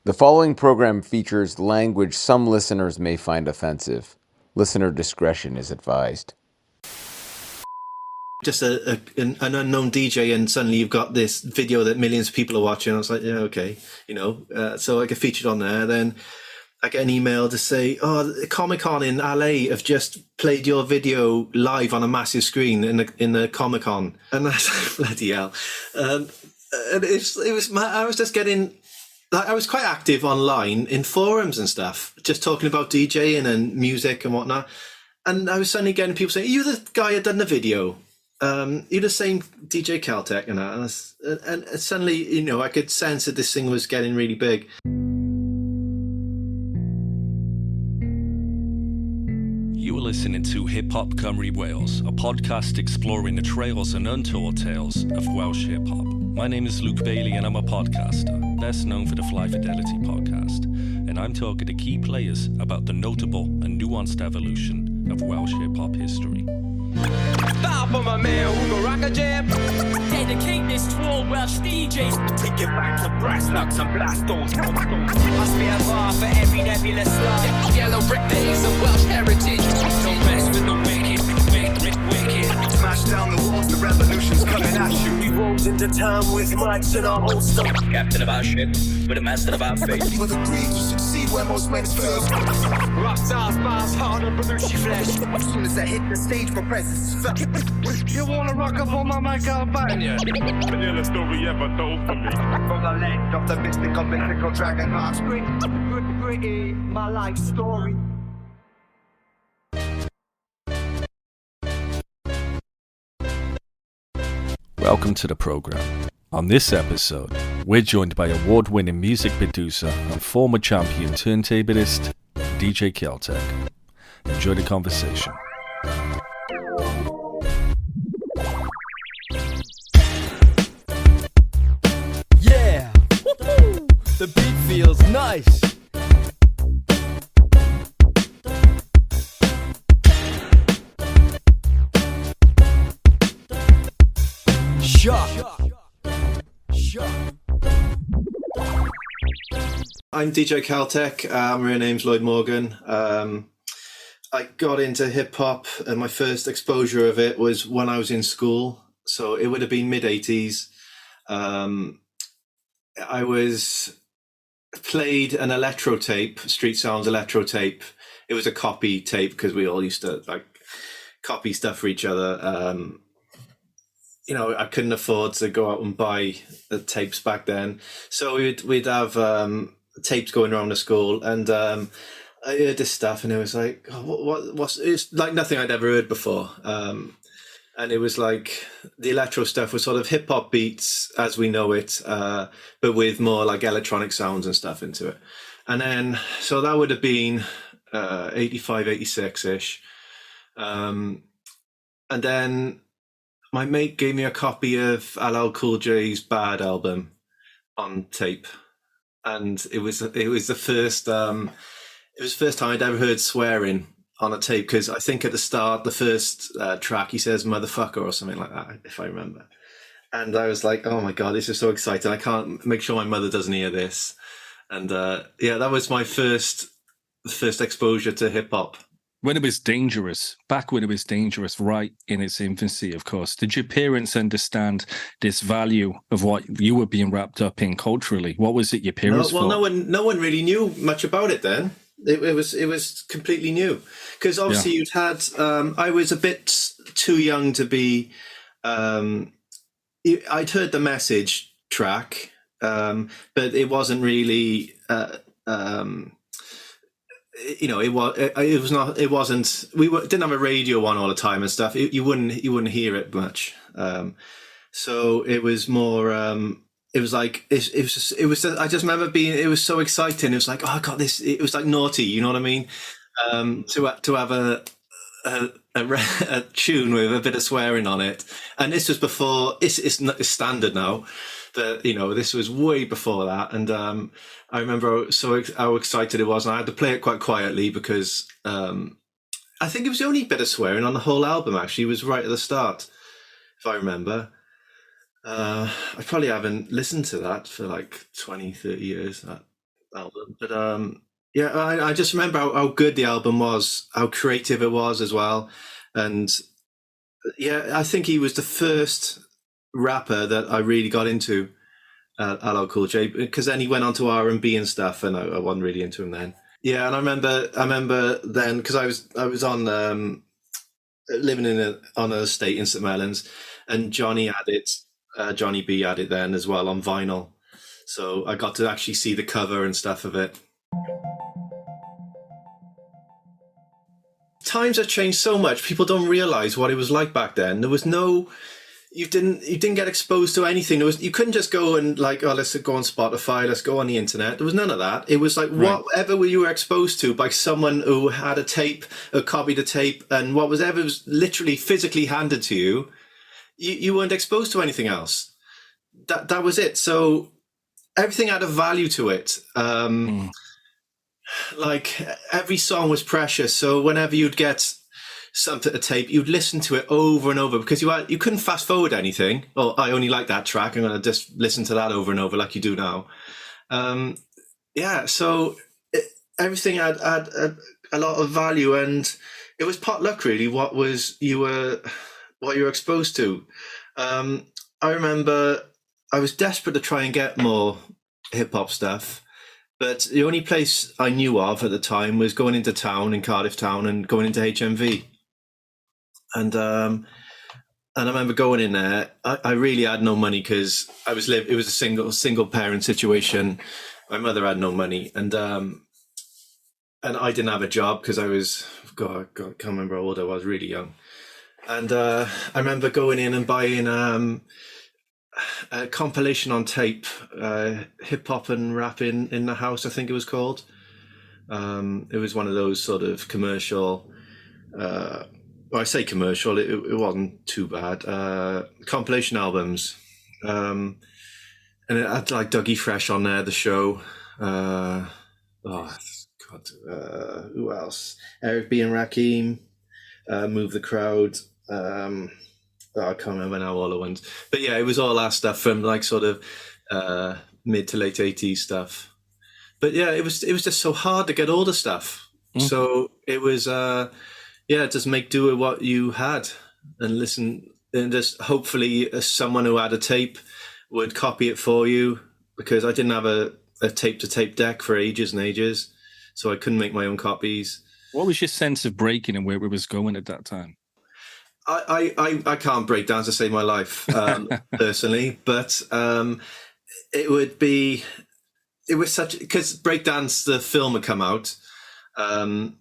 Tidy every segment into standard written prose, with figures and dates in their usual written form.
The following program features language some listeners may find offensive. Listener discretion is advised. Just an unknown DJ, and suddenly you've got this video that millions of people are watching. I was like, yeah, okay, so I get featured on there. Then I get an email to say, oh, the Comic-Con in LA have just played your video live on a massive screen in the Comic-Con, and I was like, bloody hell. And I was just getting. I was quite active online in forums and stuff, just talking about DJing and music and whatnot. And I was suddenly getting people saying, "Are you the guy who done the video? You're the same DJ Keltech," and suddenly, I could sense that this thing was getting really big. You are listening to Hip Hop Cymru Wales, a podcast exploring the trails and untold tales of Welsh hip hop. My name is Lloyd Bailey and I'm a podcaster, best known for the Fly Fidelity podcast, and I'm talking to key players about the notable and nuanced evolution of Welsh hip hop history. Stop on my man who gon' rock a jam. Dedicate this to all Welsh DJs. Take it back to brass knucks and blast those. Must be a bar for every nebulous slide. Yellow brick days of Welsh heritage. Don't mess with the wicked. Smash down the walls, the revolution's coming at you. We rolled into town with mics in our holster. Captain of our ship, with a master of our fate. With a greed to succeed where most men fail. Rockstars, bars, hard and Belushi flesh. As soon as I hit the stage, my presence is felt. You wanna rock up on my mic, I'll bang ya. Vanilla story ever told for me. From the land of the mystical dragon hearts. Gritty, my life story. Welcome to the program. On this episode, we're joined by award-winning music producer and former champion turntablist, DJ Keltech. Enjoy the conversation. Yeah! Woo-hoo! The beat feels nice! I'm DJ Keltech. My real name's Lloyd Morgan. I got into hip hop, and my first exposure of it was when I was in school. So it would have been mid-80s. I was played an electro tape, Street Sounds electro tape. It was a copy tape because we all used to copy stuff for each other. I couldn't afford to go out and buy the tapes back then, so we'd have tapes going around the school, and I heard this stuff, and it was like, what's it's like nothing I'd ever heard before, and it was like the electro stuff was sort of hip hop beats as we know it, but with more like electronic sounds and stuff into it, and then so that would have been 85, 86 ish, and then my mate gave me a copy of LL Cool J's Bad album on tape, and it was the first time I'd ever heard swearing on a tape, because I think at the start, the first track, he says "motherfucker" or something like that, if I remember. And I was like, "Oh my god, this is so exciting! I can't make sure my mother doesn't hear this." And that was my first exposure to hip hop. When it was dangerous, back when it was dangerous, right in its infancy, of course, did your parents understand this value of what you were being wrapped up in culturally? What was it your parents thought? Well, no one really knew much about it then. It was completely new, because obviously you'd had. I was a bit too young to be. I'd heard the Message track, but it wasn't really. It wasn't. We didn't have a radio on all the time and stuff. You wouldn't hear it much. So it was more. It was like it was. I just remember being. It was so exciting. It was like, oh, I got this. It was like naughty. You know what I mean? To have a tune with a bit of swearing on it, and this was before. It's standard now. But this was way before that, and I remember how excited it was, and I had to play it quite quietly because I think it was the only bit of swearing on the whole album. Actually, it was right at the start, if I remember. I probably haven't listened to that for like 20, 30 years. album. But yeah, I just remember how good the album was, how creative it was as well. And yeah, I think he was the first rapper that I really got into, LL Cool J, because then he went on to R&B and stuff, and I wasn't really into him then. Yeah, and I remember then, because I was on living on an estate in St Mellons, and Johnny B had it then as well on vinyl. So I got to actually see the cover and stuff of it. Times have changed so much. People don't realize what it was like back then. There was no, you didn't get exposed to anything. You couldn't just go and like, oh, let's go on Spotify, let's go on the internet. There was none of that. It was like whatever you were exposed to by someone who had a tape, or copied a tape, and whatever was literally physically handed to you, you weren't exposed to anything else. That was it. So everything had a value to it. Like every song was precious. So whenever you'd get something to tape, you'd listen to it over and over, because you couldn't fast forward anything. Oh, I only like that track, I'm going to just listen to that over and over like you do now. Yeah, so everything had a lot of value, and it was pot luck really what you were exposed to. I remember I was desperate to try and get more hip hop stuff, but the only place I knew of at the time was going into town in Cardiff town and going into HMV. And I remember going in there. I really had no money because it was a single parent situation. My mother had no money, and I didn't have a job because I was I can't remember how old I was, really young. And I remember going in and buying a compilation on tape, hip hop and rap in the house, I think it was called. It was one of those sort of commercial. I say commercial, it wasn't too bad. Compilation albums. And it had like Dougie Fresh on there, The Show. Who else? Eric B. and Rakim, Move the Crowd. I can't remember now all the ones. But yeah, it was all that stuff from like sort of mid to late 80s stuff. But yeah, it was just so hard to get all the stuff. Mm. So it was... just make do with what you had and listen, and just hopefully someone who had a tape would copy it for you, because I didn't have a tape-to-tape deck for ages and ages, so I couldn't make my own copies. What was your sense of breaking and where it was going at that time? I can't break dance to save my life, personally, but it was such, because breakdance, the film had come out, and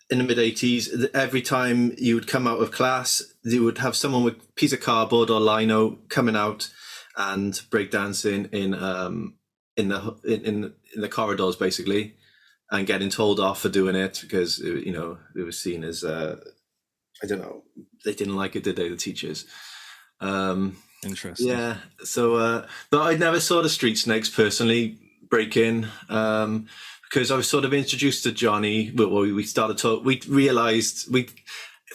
in the mid-80s, every time you would come out of class, you would have someone with a piece of cardboard or lino coming out and breakdancing in the corridors, basically, and getting told off for doing it because, it was seen as, I don't know, they didn't like it, did they, the teachers? Interesting. Yeah, so, but I never saw the Street Snakes personally break in, because I was sort of introduced to Johnny. We started talk. We realized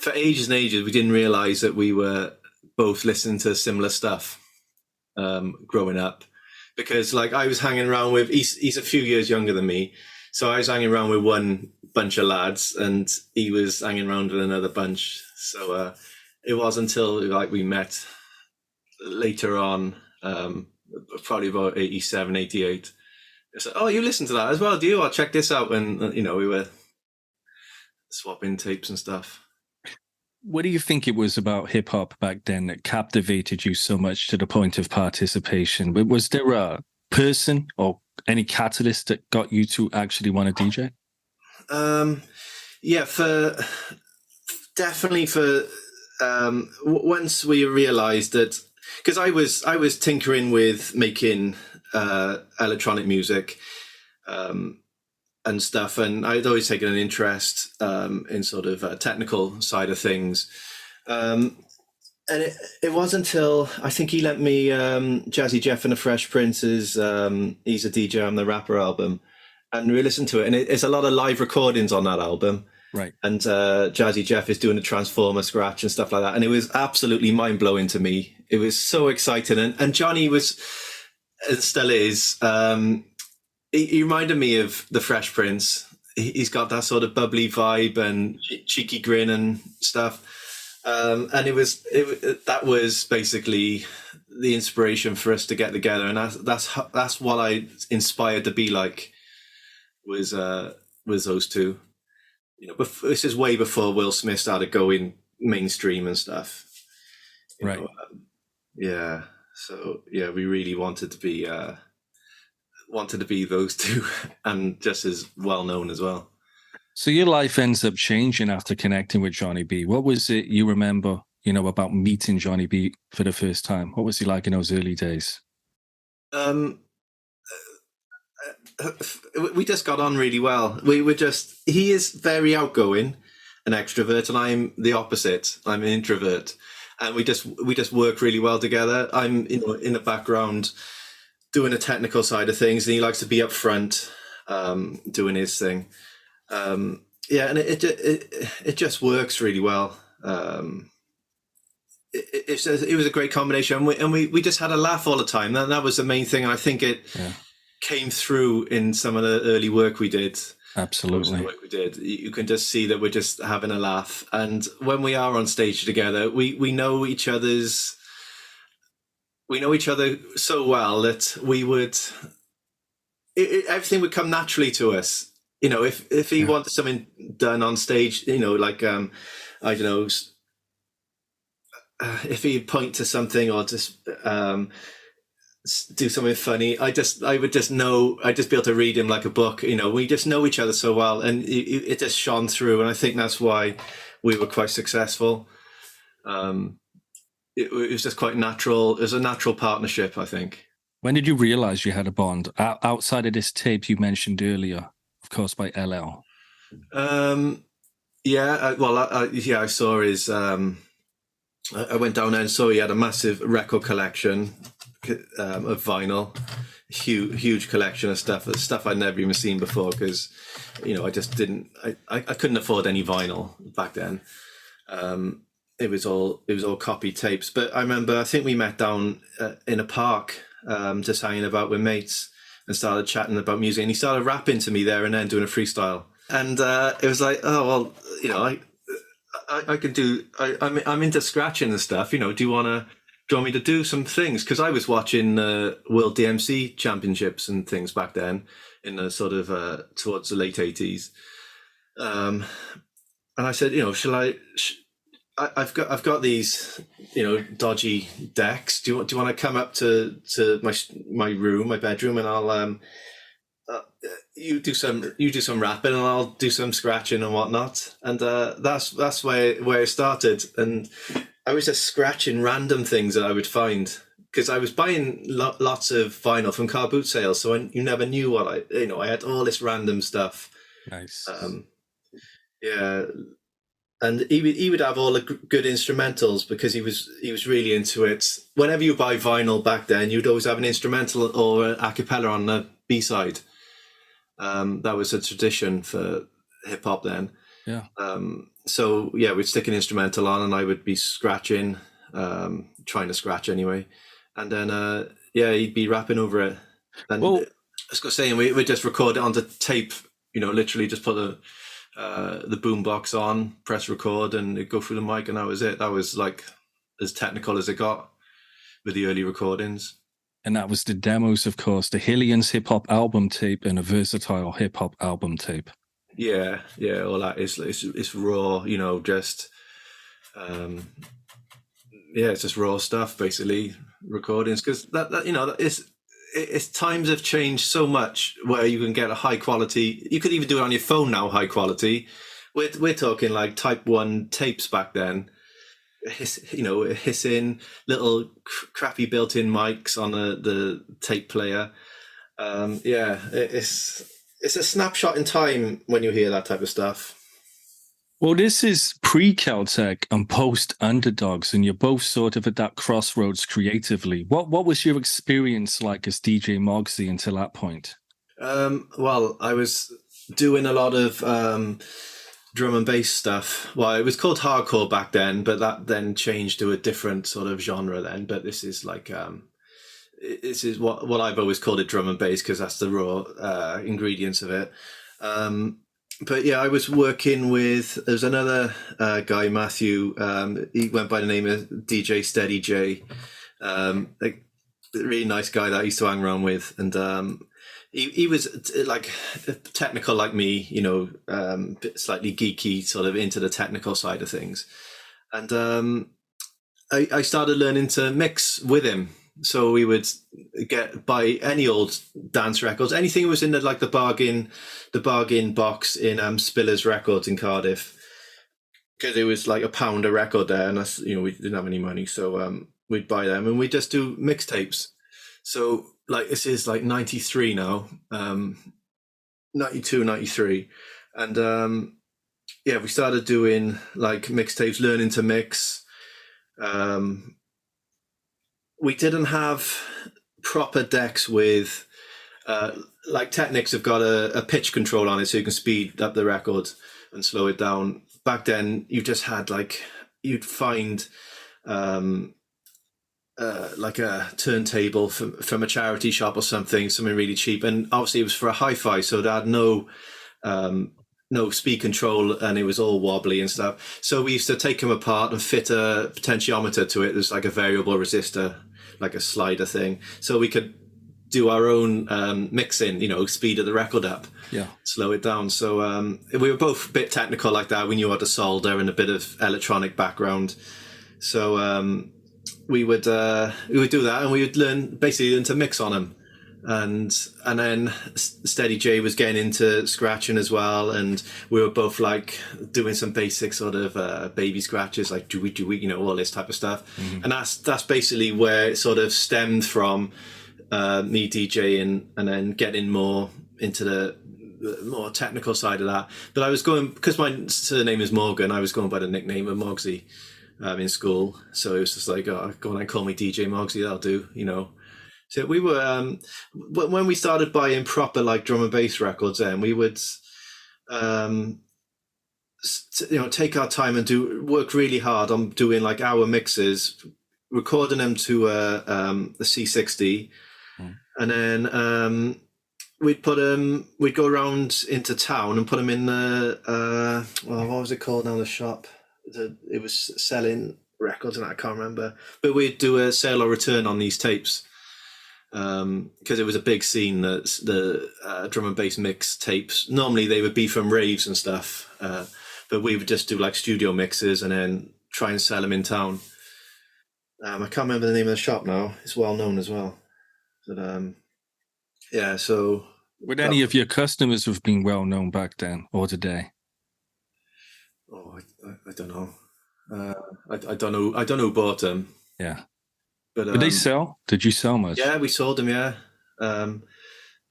for ages and ages we didn't realize that we were both listening to similar stuff growing up, because like I was hanging around with. He's a few years younger than me, so I was hanging around with one bunch of lads, and he was hanging around with another bunch. So it wasn't until like we met later on, probably about 87, 88. So, oh, you listen to that as well, do you? I'll check this out. And, we were swapping tapes and stuff. What do you think it was about hip hop back then that captivated you so much to the point of participation? Was there a person or any catalyst that got you to actually want to DJ? Once we realized that, because I was tinkering with making electronic music and stuff, and I'd always taken an interest in sort of technical side of things, and it wasn't until I think he lent me Jazzy Jeff and the Fresh Prince's He's a DJ, I'm the Rapper album, and we listened to it, and it's a lot of live recordings on that album. Right. And Jazzy Jeff is doing a Transformer scratch and stuff like that, and it was absolutely mind-blowing to me. It was so exciting, and Johnny was, and still is, he reminded me of the Fresh Prince. He's got that sort of bubbly vibe and cheeky grin and stuff. And that was basically the inspiration for us to get together, and that's what I inspired to be like. Was those two, But this is way before Will Smith started going mainstream and stuff. Right. Yeah. So yeah, we really wanted to be those two, and just as well known as well. So your life ends up changing after connecting with Johnny B. What was it you remember, about meeting Johnny B for the first time? What was he like in those early days? We just got on really well. He is very outgoing, an extrovert, and I'm the opposite. I'm an introvert, and we just work really well together. I'm in the background doing the technical side of things, and he likes to be up front doing his thing. And it just works really well. It was a great combination, and we just had a laugh all the time. That was the main thing. I think it came through in some of the early work we did. Absolutely. You can just see that we're just having a laugh, and when we are on stage together, we know each other so well that everything would come naturally to us. If he wanted something done on stage, I don't know, if he'd point to something or just do something funny, I'd be able to read him like a book. We just know each other so well, and it just shone through, and I think that's why we were quite successful. It was just quite natural. It was a natural partnership, I think. When did you realize you had a bond outside of this tape you mentioned earlier, of course, by LL? I saw his. I went down there and saw he had a massive record collection of vinyl, huge collection of stuff I'd never even seen before, because I just didn't. I couldn't afford any vinyl back then. It was all copy tapes. But I remember, I think we met down in a park, just hanging about with mates, and started chatting about music, and he started rapping to me there and then, doing a freestyle. And it was like, oh well, I can do. I'm into scratching and stuff. Do you want me to do some things? Because I was watching World DMC Championships and things back then, in the sort of towards the late 80s. And I said, shall I? I've got these, dodgy decks. Do you want to come up to my room, my bedroom, and I'll you do some rapping and I'll do some scratching and whatnot. And that's where it started. And I was just scratching random things that I would find, because I was buying lots of vinyl from car boot sales, so you never knew what I had all this random stuff. Nice. And he would have all the good instrumentals, because he was really into it. Whenever you buy vinyl back then, you'd always have an instrumental or a cappella on the B-side. That was a tradition for hip hop then. Yeah. So yeah, we'd stick an instrumental on, and I would be scratching, trying to scratch anyway, and then he'd be rapping over it. And I was saying, we would just record it onto tape. Literally just put the boombox on, press record, and it'd go through the mic, and that was it. That was like as technical as it got with the early recordings. And that was the demos, of course, the Hillian's hip hop album tape and a versatile hip hop album tape. Yeah, all that is it's raw, just it's just raw stuff, basically, recordings, because that it's times have changed so much where you can get a high quality. You could even do it on your phone now, high quality. We're talking like Type 1 tapes back then. Hissing little crappy built-in mics on the tape player. It's a snapshot in time when you hear that type of stuff. Well, this is pre-Keltech and post-Underdogs, and you're both sort of at that crossroads creatively. What was your experience like as DJ Mogsy until that point? Well, I was doing a lot of drum and bass stuff. Well, it was called hardcore back then, but that then changed to a different sort of genre then. But this is like this is what I've always called it, drum and bass, because that's the raw ingredients of it. But yeah, I was working with, there's another guy, Matthew, he went by the name of DJ Steady J, like a really nice guy that I used to hang around with. And he was like technical like me, you know, slightly geeky, sort of into the technical side of things. And I started learning to mix with him. So we would buy any old dance records, anything that was in the bargain box in Spillers Records in Cardiff, because it was like £1 a record there, and that's, you know, we didn't have any money, so we'd buy them and we'd just do mixtapes. So like this is like 93 now, 92, 93, and yeah, we started doing like mixtapes, learning to mix. We didn't have proper decks with, like Technics have got a pitch control on it, so you can speed up the record and slow it down. Back then, you just had like, you'd find like a turntable from a charity shop or something really cheap. And obviously it was for a hi-fi, so it had no speed control, and it was all wobbly and stuff. So we used to take them apart and fit a potentiometer to it. There's like a variable resistor, like a slider thing, so we could do our own mixing, you know, speed of the record up, slow it down. So we were both a bit technical like that. We knew how to solder and a bit of electronic background. So we would do that, and we would learn to mix on them. And then Steady J was getting into scratching as well, and we were both like doing some basic sort of baby scratches, like do we, you know, all this type of stuff. Mm-hmm. And that's basically where it sort of stemmed from, me DJing and then getting more into the more technical side of that. But I was going, because my surname is Morgan, I was going by the nickname of Mogsy in school. So it was just like, oh, go on and call me DJ Mogsy, that'll do, you know. So we were, when we started buying proper like drum and bass records, then we would, you know, take our time and work really hard on doing like our mixes, recording them to the C60, and then we'd go around into town and put them in the, what was it called now, the shop? It was selling records, and I can't remember, but we'd do a sale or return on these tapes. Because it was a big scene, that the drum and bass mix tapes, normally they would be from raves and stuff, but we would just do like studio mixes and then try and sell them in town. I can't remember the name of the shop now. It's well known as well. But yeah, so would any of your customers have been well known back then or today? Oh, I don't know. I don't know. I don't know who bought them. Yeah. But, did they sell? Did you sell much? Yeah, we sold them, yeah.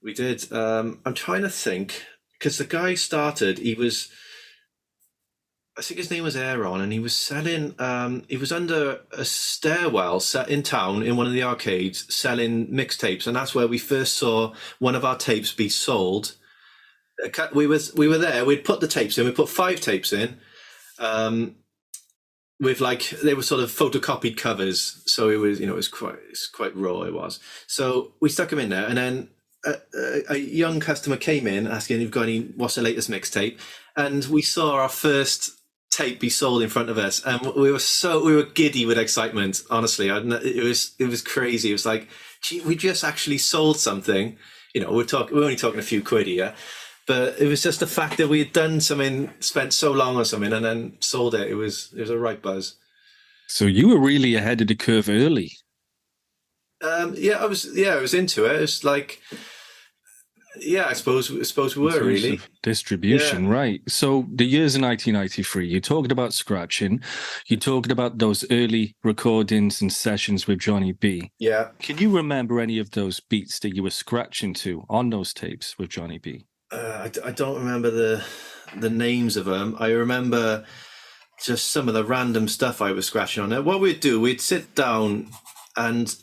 We did. I'm trying to think, because the guy started, I think his name was Aaron, and he was selling, he was under a stairwell set in town in one of the arcades selling mixtapes, and that's where we first saw one of our tapes be sold. We were there, we'd put the tapes in, we put 5 tapes in, with like, they were sort of photocopied covers, so it was, you know, it's quite raw, it was. So we stuck them in there, and then a young customer came in asking, "You've got what's the latest mixtape?" And we saw our first tape be sold in front of us, and we were giddy with excitement. Honestly, it was crazy. It was like, gee, we just actually sold something. You know, we're only talking a few quid here. But it was just the fact that we had done something, spent so long on something, and then sold it. It was a right buzz. So you were really ahead of the curve early. I was into it. It's like, yeah, I suppose we were really. Distribution, right. So the years of 1993, you talked about scratching. You talked about those early recordings and sessions with Johnny B. Yeah. Can you remember any of those beats that you were scratching to on those tapes with Johnny B? I don't remember the names of them. I remember just some of the random stuff I was scratching on it. What we'd do, we'd sit down, and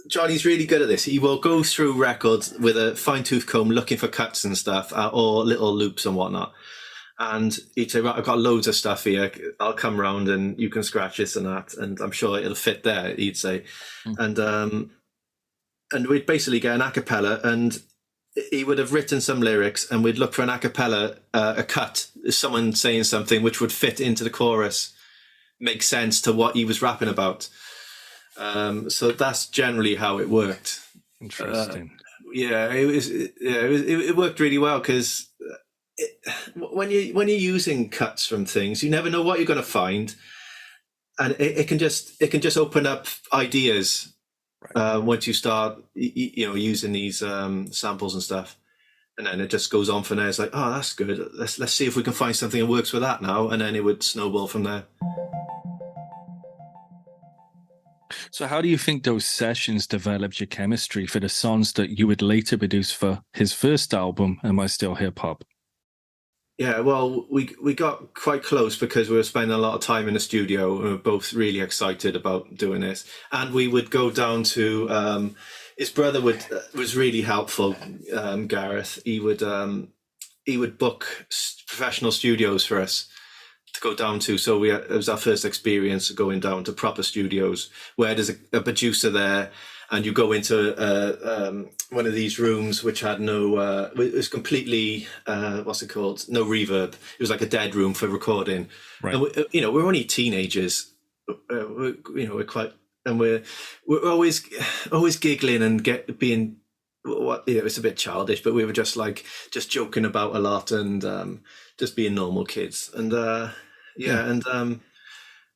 Johnny's really good at this. He will go through records with a fine-tooth comb looking for cuts and stuff, or little loops and whatnot. And he'd say, right, I've got loads of stuff here. I'll come round and you can scratch this and that, and I'm sure it'll fit there, he'd say. And we'd basically get an a cappella, and he would have written some lyrics, and we'd look for an a cappella, a cut, someone saying something which would fit into the chorus, make sense to what he was rapping about. So that's generally how it worked. Interesting. It worked really well, because when you're using cuts from things, you never know what you're going to find, and it can just open up ideas. Once you start, using these samples and stuff, and then it just goes on from there. It's like, oh, that's good. Let's see if we can find something that works with that now, and then it would snowball from there. So how do you think those sessions developed your chemistry for the songs that you would later produce for his first album, Am I Still Hip Hop? Yeah, well, we got quite close because we were spending a lot of time in the studio, and we were both really excited about doing this. And we would go down to his brother was really helpful. Gareth, he would book professional studios for us to go down to. So it was our first experience going down to proper studios where there's a producer there, and you go into one of these rooms which had no, it was completely, what's it called? No reverb. It was like a dead room for recording. Right. And we're only teenagers. We're quite, and we're always giggling and it's a bit childish, but we were just joking about a lot and just being normal kids. And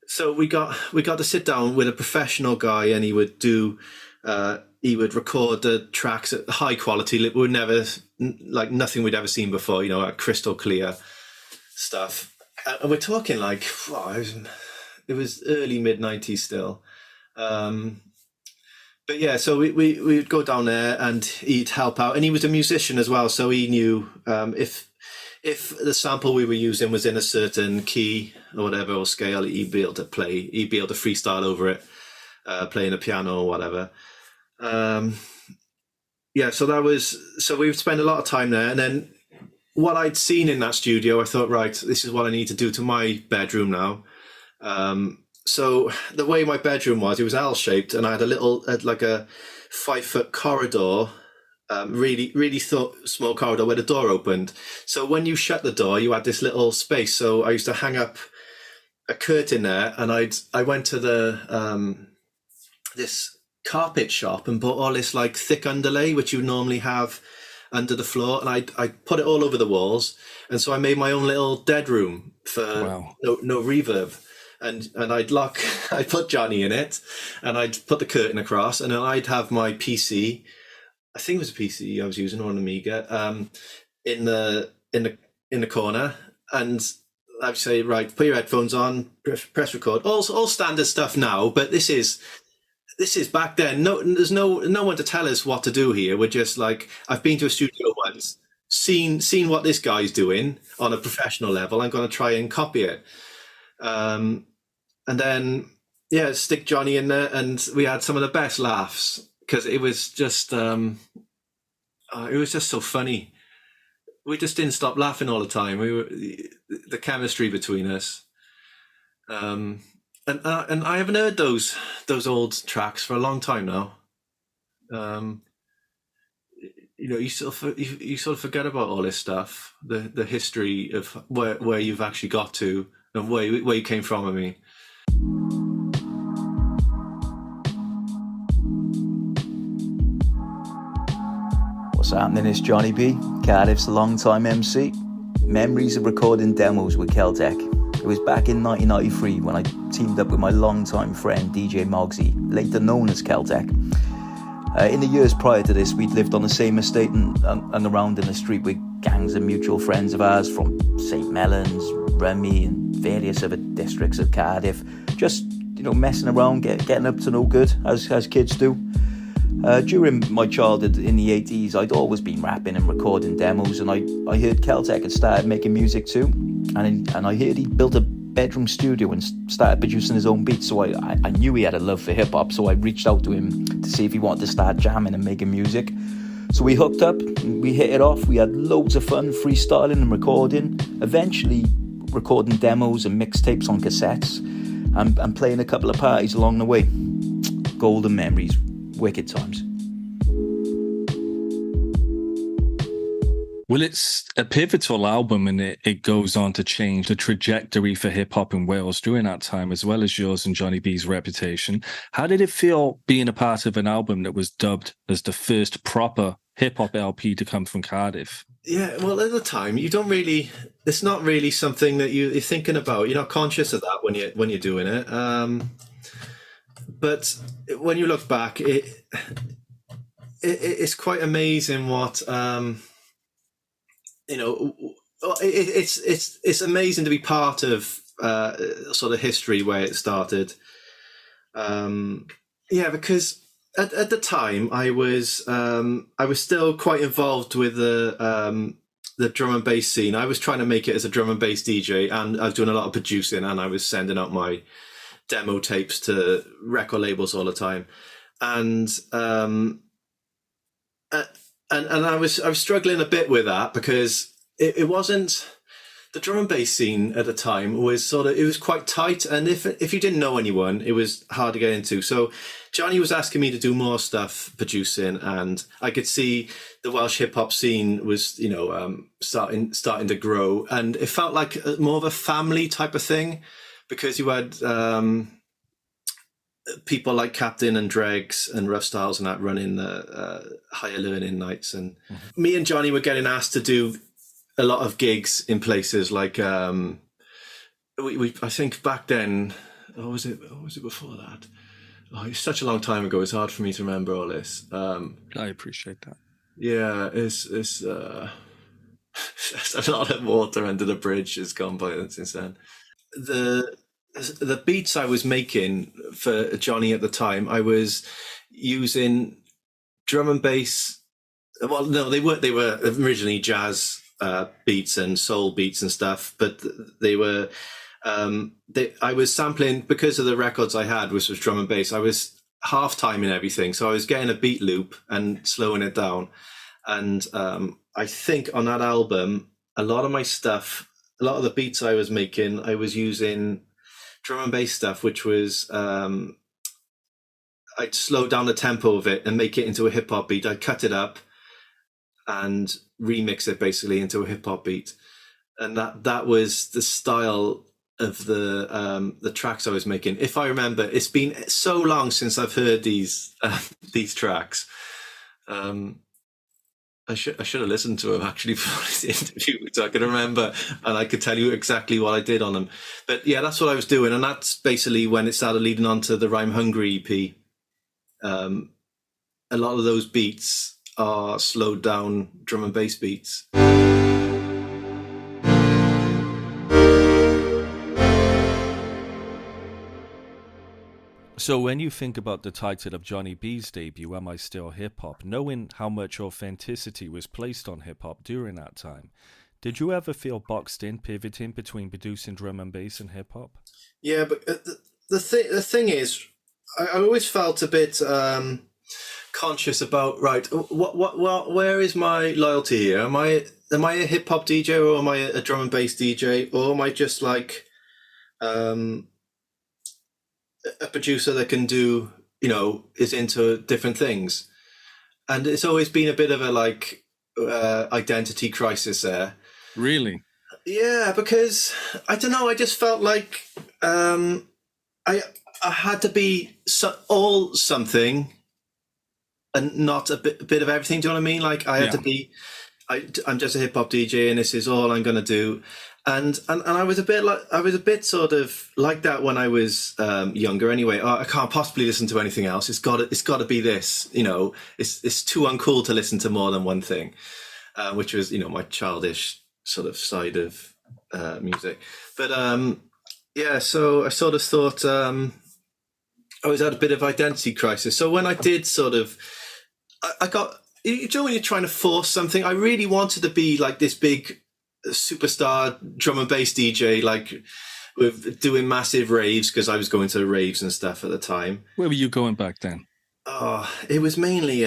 so we got to sit down with a professional guy, and he would record the tracks at high quality. We would never, like, nothing we'd ever seen before, like crystal clear stuff. And we're talking like, it was early mid-90s still. But yeah, so we would go down there and he'd help out. And he was a musician as well, so he knew if the sample we were using was in a certain key or whatever, or scale, he'd be able to freestyle over it, playing a piano or whatever. So we would spend a lot of time there. And then what I'd seen in that studio, I thought, right, this is what I need to do to my bedroom now. So the way my bedroom was, it was L-shaped, and I had a 5-foot corridor, really small corridor where the door opened. So when you shut the door, you had this little space. So I used to hang up a curtain there, and I went to the this carpet shop and bought all this like thick underlay, which you normally have under the floor, and I put it all over the walls. And so I made my own little dead room for no reverb. And I'd put Johnny in it, and I'd put the curtain across, and then I'd have my PC. I think it was a PC I was using, or an Amiga, in the corner, and I'd say, right, put your headphones on, press record. All standard stuff now, but this is back then. There's no one to tell us what to do here. We're just like, I've been to a studio once, seen what this guy's doing on a professional level. I'm going to try and copy it. And then, stick Johnny in there, and we had some of the best laughs because it was just so funny. We just didn't stop laughing all the time. The chemistry between us, and I haven't heard those old tracks for a long time now. You sort of forget about all this stuff, the history of where you've actually got to and where you came from. I mean. What's happening? It's Johnny B, Cardiff's long-time MC. Memories of recording demos with Keltech. It was back in 1993 when I teamed up with my long-time friend DJ Mogsy, later known as Keltech. In the years prior to this, we'd lived on the same estate and around in the street with gangs of mutual friends of ours from St. Mellons, Rummy, and various other districts of Cardiff. Just, messing around, getting up to no good, as kids do. During my childhood in the 80s, I'd always been rapping and recording demos, and I heard Keltech had started making music too. And I heard he built a bedroom studio and started producing his own beats, so I knew he had a love for hip-hop, so I reached out to him to see if he wanted to start jamming and making music. So we hooked up, we hit it off, we had loads of fun freestyling and recording, eventually recording demos and mixtapes on cassettes, and playing a couple of parties along the way. Golden memories, wicked times. Well, it's a pivotal album, and it goes on to change the trajectory for hip hop in Wales during that time, as well as yours and Johnny B's reputation. How did it feel being a part of an album that was dubbed as the first proper hip hop LP to come from Cardiff? Yeah, well, at the time, you don't really. It's not really something that you're thinking about. You're not conscious of that when you're doing it. But when you look back, it's quite amazing what. It's amazing to be part of sort of history where it started. Because at the time I was still quite involved with the drum and bass scene. I was trying to make it as a drum and bass DJ, and I was doing a lot of producing, and I was sending out my demo tapes to record labels all the time, and I was struggling a bit with that because it wasn't the drum and bass scene at the time was it was quite tight, and if you didn't know anyone, it was hard to get into. So Johnny was asking me to do more stuff producing, and I could see the Welsh hip hop scene was starting to grow, and it felt like more of a family type of thing because you had people like Captain and Dregs and Rough Styles and that running the higher learning nights, and me and Johnny were getting asked to do a lot of gigs in places like I think back then, what was it before that? Oh, it's such a long time ago. It's hard for me to remember all this. I appreciate that. Yeah, it's there's a lot of water under the bridge has gone by since then. The beats I was making for Johnny at the time, I was using drum and bass. Well, no, they were originally jazz beats and soul beats and stuff, but they were. I was sampling because of the records I had, which was drum and bass. I was half timing everything, so I was getting a beat loop and slowing it down. And I think on that album, a lot of my stuff, a lot of the beats I was making, I was using drum and bass stuff, which was I'd slow down the tempo of it and make it into a hip hop beat. I'd cut it up and remix it basically into a hip hop beat, and that was the style of the tracks I was making. If I remember, it's been so long since I've heard these tracks. I should have listened to them actually for this interview so I could remember and I could tell you exactly what I did on them. But yeah, that's what I was doing, and that's basically when it started leading on to the Rhyme Hungry EP. A lot of those beats are slowed down drum and bass beats. So when you think about the title of Johnny B's debut, Am I Still Hip Hop, knowing how much authenticity was placed on hip hop during that time, did you ever feel boxed in, pivoting between producing drum and bass and hip hop? Yeah, but the thing is, I always felt a bit conscious about, right, where is my loyalty here? Am I a hip hop DJ, or am I a drum and bass DJ, or am I just like a producer that can do, is into different things? And it's always been a bit of a identity crisis there. Really? Yeah, because I don't know, I just felt like I had to be all something and not a bit of everything. Do you know what I mean? Like I had to be, I'm just a hip hop DJ and this is all I'm going to do. And I was a bit sort of like that when I was younger anyway. Oh, I can't possibly listen to anything else. It's got to be this, it's too uncool to listen to more than one thing, which was, my childish sort of side of music. But so I sort of thought I always had a bit of identity crisis. So when I did sort of, I got, when you're trying to force something, I really wanted to be like this big superstar drum and bass DJ, like with doing massive raves, because I was going to raves and stuff at the time. Where were you going back then? Oh, it was mainly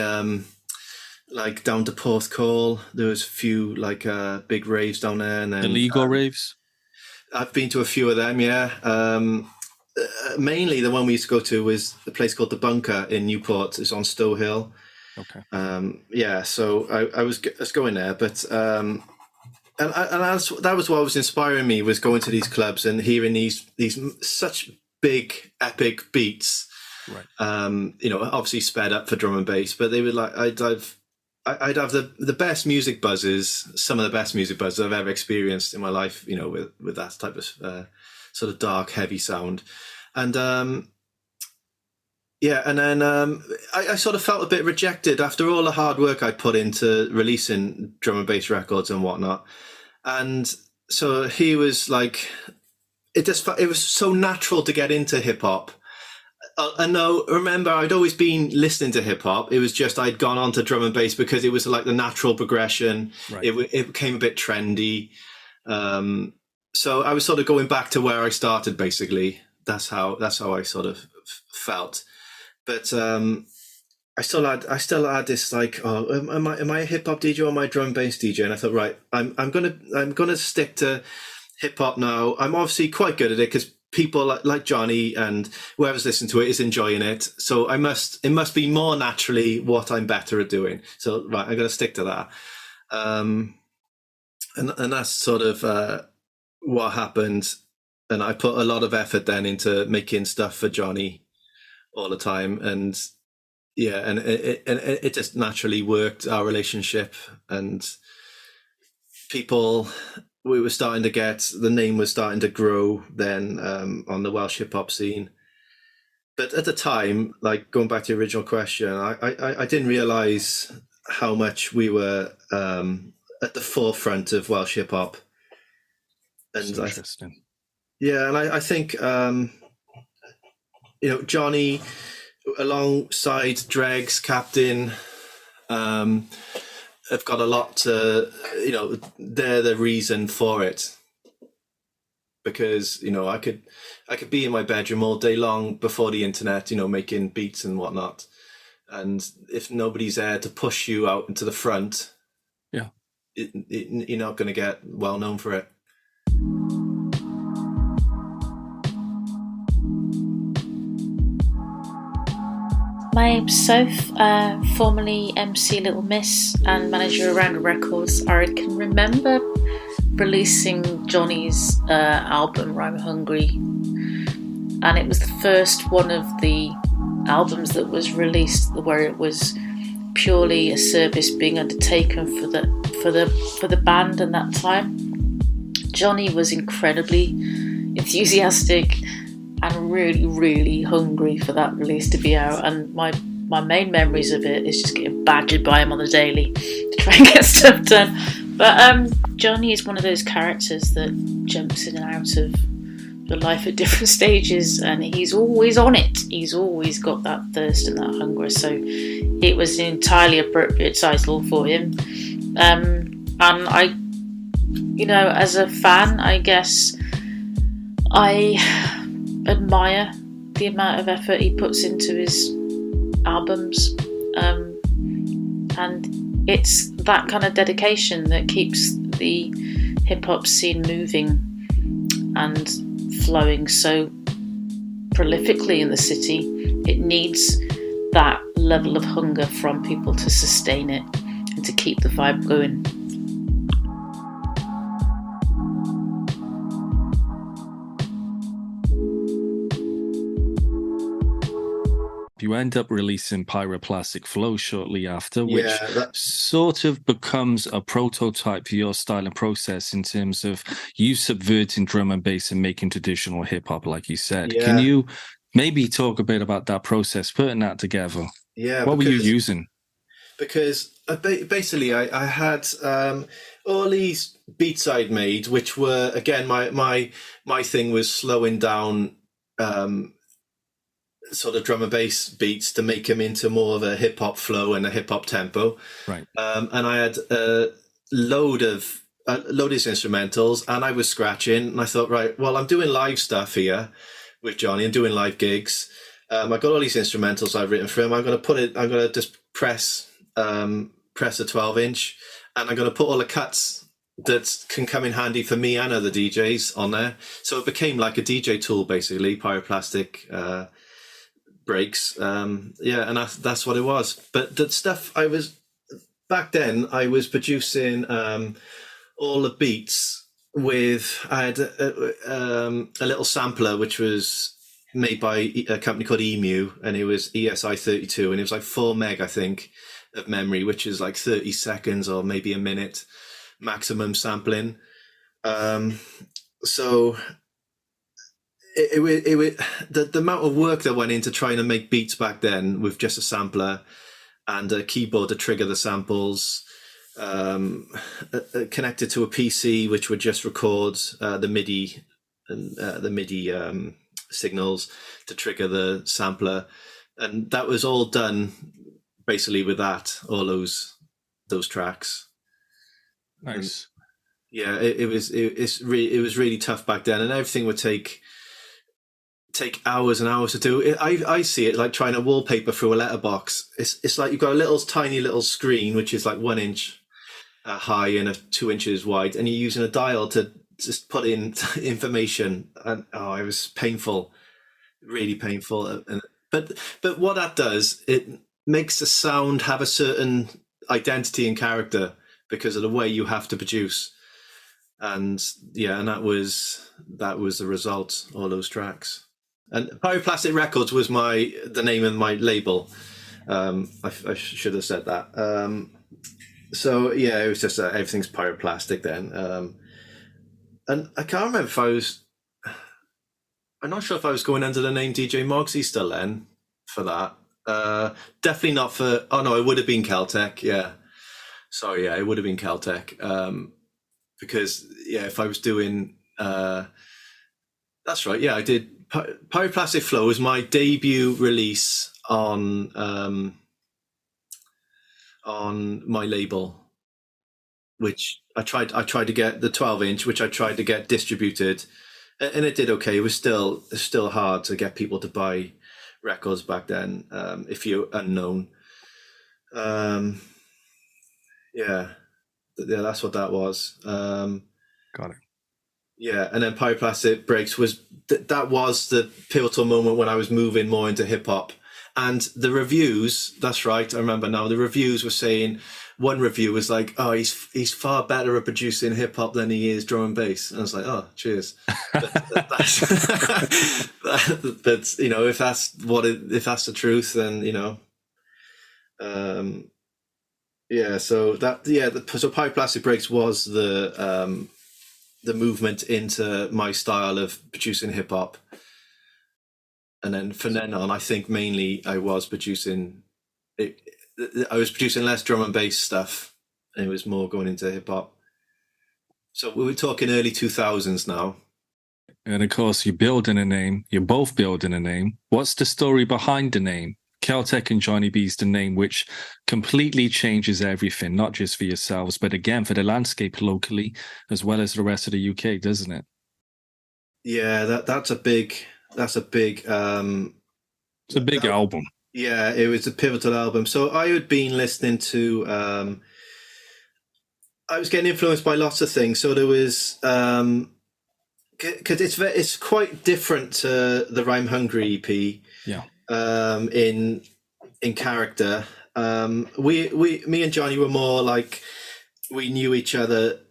like down to Porthcawl. There was a few like big raves down there, and then the legal raves. I've been to a few of them, yeah. Mainly the one we used to go to was a place called The Bunker in Newport. It's on Stowe Hill. Okay. So I was going there, but that was what was inspiring me, was going to these clubs and hearing these such big epic beats. Right. Obviously sped up for drum and bass, but they were like, I'd have the best music buzzes, some of the best music buzzes I've ever experienced in my life, with that type of sort of dark, heavy sound. And and then I sort of felt a bit rejected after all the hard work I put into releasing drum and bass records and whatnot. And so he was like, it was so natural to get into hip hop. And no, remember, I'd always been listening to hip hop. It was just I'd gone on to drum and bass because it was like the natural progression. Right. It became a bit trendy. So I was sort of going back to where I started, basically. That's how I sort of felt. But I still had this like, am I a hip hop DJ or am I a drum and bass DJ? And I thought, right, I'm gonna stick to hip hop now. I'm obviously quite good at it because people like Johnny and whoever's listening to it is enjoying it. So it must be more naturally what I'm better at doing. So right, I'm gonna stick to that. And that's sort of what happened. And I put a lot of effort then into making stuff for Johnny all the time, and it just naturally worked, our relationship, and we were starting to get, the name was starting to grow then on the Welsh hip hop scene. But at the time, like going back to the original question, I didn't realize how much we were at the forefront of Welsh hip hop. And interesting. I think Johnny, alongside Dregs, Captain, have got a lot to, they're the reason for it. Because, I could be in my bedroom all day long before the internet, making beats and whatnot. And if nobody's there to push you out into the front, you're not going to get well known for it. My name's Soph, formerly MC Little Miss and manager of Random Records. I can remember releasing Johnny's album, Rhyme Hungry, and it was the first one of the albums that was released where it was purely a service being undertaken for the band. And that time, Johnny was incredibly enthusiastic and really, really hungry for that release to be out. And my main memories of it is just getting badgered by him on the daily to try and get stuff done. But Johnny is one of those characters that jumps in and out of the life at different stages, and he's always on it. He's always got that thirst and that hunger. So it was an entirely appropriate title for him. And I, as a fan, I guess I admire the amount of effort he puts into his albums, and it's that kind of dedication that keeps the hip-hop scene moving and flowing so prolifically in the city. It needs that level of hunger from people to sustain it and to keep the vibe going. You end up releasing Pyroplastic Flow shortly after, which sort of becomes a prototype for your style and process in terms of you subverting drum and bass and making traditional hip hop, like you said. Yeah. Can you maybe talk a bit about that process, putting that together? Yeah. What were you using? Because basically I had all these beats I'd made, which were, again, my thing was slowing down sort of drum and bass beats to make them into more of a hip hop flow and a hip hop tempo. Right. And I had a load of these instrumentals, and I was scratching, and I thought, right, well, I'm doing live stuff here with Johnny and doing live gigs. I got all these instrumentals I've written for him. I'm going to just press a 12-inch, and I'm going to put all the cuts that can come in handy for me and other DJs on there. So it became like a DJ tool, basically, Pyroplastic, breaks. Yeah, and that's what it was. But the stuff back then, I was producing all the beats with, I had a little sampler which was made by a company called Emu, and it was ESI32, and it was like 4 meg, I think, of memory, which is like 30 seconds or maybe a minute maximum sampling. So the amount of work that went into trying to make beats back then with just a sampler and a keyboard to trigger the samples, connected to a PC which would just record the MIDI signals to trigger the sampler, and that was all done basically with that, all those tracks. Nice. And yeah, it was really tough back then, and everything would take hours and hours to do. I see it like trying to wallpaper through a letterbox. It's like you've got a little tiny little screen which is like 1 inch high and 2 inches wide, and you're using a dial to just put in information, and it was painful, really painful. But what that does, it makes the sound have a certain identity and character because of the way you have to produce. And yeah, and that was the result, all those tracks. And Pyroplastic Records was the name of my label. I should have said that. So yeah, it was just everything's pyroplastic then. And I can't remember if I'm not sure if I was going under the name DJ Mogsy still then for that. Definitely not for, it would have been Keltech, yeah. Sorry, yeah, it would have been Keltech. Because, yeah, if I was doing, that's right, yeah, I did. Pyroplastic Flow was my debut release on my label, which I tried to get the 12-inch, which I tried to get distributed, and it did okay. It was still hard to get people to buy records back then, if you're unknown. Yeah, that's what that was. Got it. Yeah, and then Pyroplastic Breaks was that was the pivotal moment when I was moving more into hip hop. And the reviews, that's right, I remember now, the reviews were saying, one review was like, oh, he's far better at producing hip hop than he is drum and bass. And I was like, oh, cheers. But you know, if that's the truth, then, you know, yeah. So so Pyroplastic Breaks was the movement into my style of producing hip hop. And then from then on, I think mainly I was producing less drum and bass stuff, and it was more going into hip hop. So we were talking early 2000s now. And of course, you're building a name. You're both building a name. What's the story behind the name? Keltech and Johnny B's the name, which completely changes everything, not just for yourselves, but again, for the landscape locally, as well as the rest of the UK, doesn't it? Yeah, that's a big it's a big album. Yeah, it was a pivotal album. So I had been listening to I was getting influenced by lots of things. So there was because it's quite different to the Rhyme Hungry EP. Yeah. In character. Me and Johnny were more like, we knew each other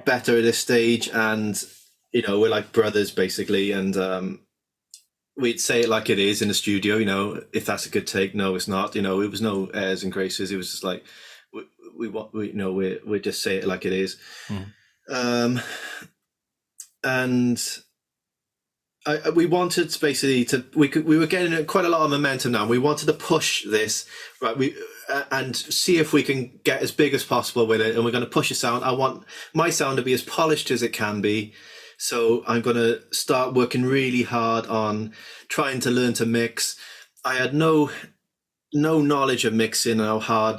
better at this stage, and you know, we're like brothers basically, and we'd say it like it is in the studio, you know, if that's a good take, no, it's not, you know, it was no airs and graces. It was just like, we just say it like it is. And we wanted basically we were getting quite a lot of momentum now. We wanted to push this, right? And see if we can get as big as possible with it. And we're going to push the sound. I want my sound to be as polished as it can be. So I'm going to start working really hard on trying to learn to mix. I had no knowledge of mixing and how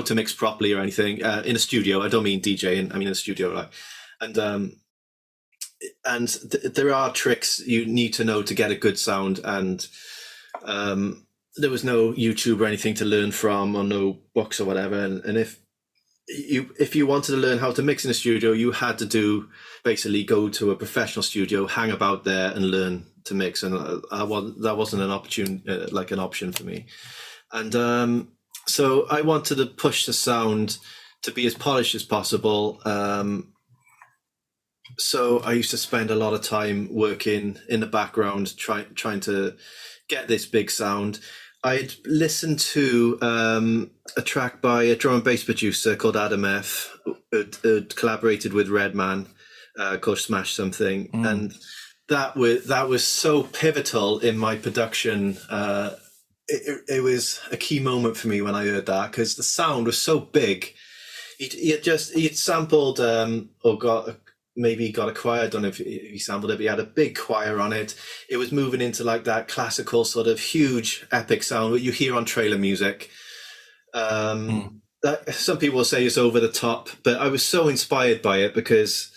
to mix properly or anything in a studio. I don't mean DJing. I mean in a studio, like, and there are tricks you need to know to get a good sound. And there was no YouTube or anything to learn from, or no books or whatever. And if if you wanted to learn how to mix in a studio, you had to go to a professional studio, hang about there, and learn to mix. And that wasn't an option for me. And so I wanted to push the sound to be as polished as possible. So I used to spend a lot of time working in the background, trying to get this big sound. I'd listened to a track by a drum and bass producer called Adam F, who'd collaborated with Redman, called Smash Something, and that was so pivotal in my production. It was a key moment for me when I heard that, because the sound was so big. He'd sampled or got a choir. I don't know if he sampled it, but he had a big choir on it. It was moving into like that classical sort of huge epic sound that you hear on trailer music. That some people will say is over the top, but I was so inspired by it because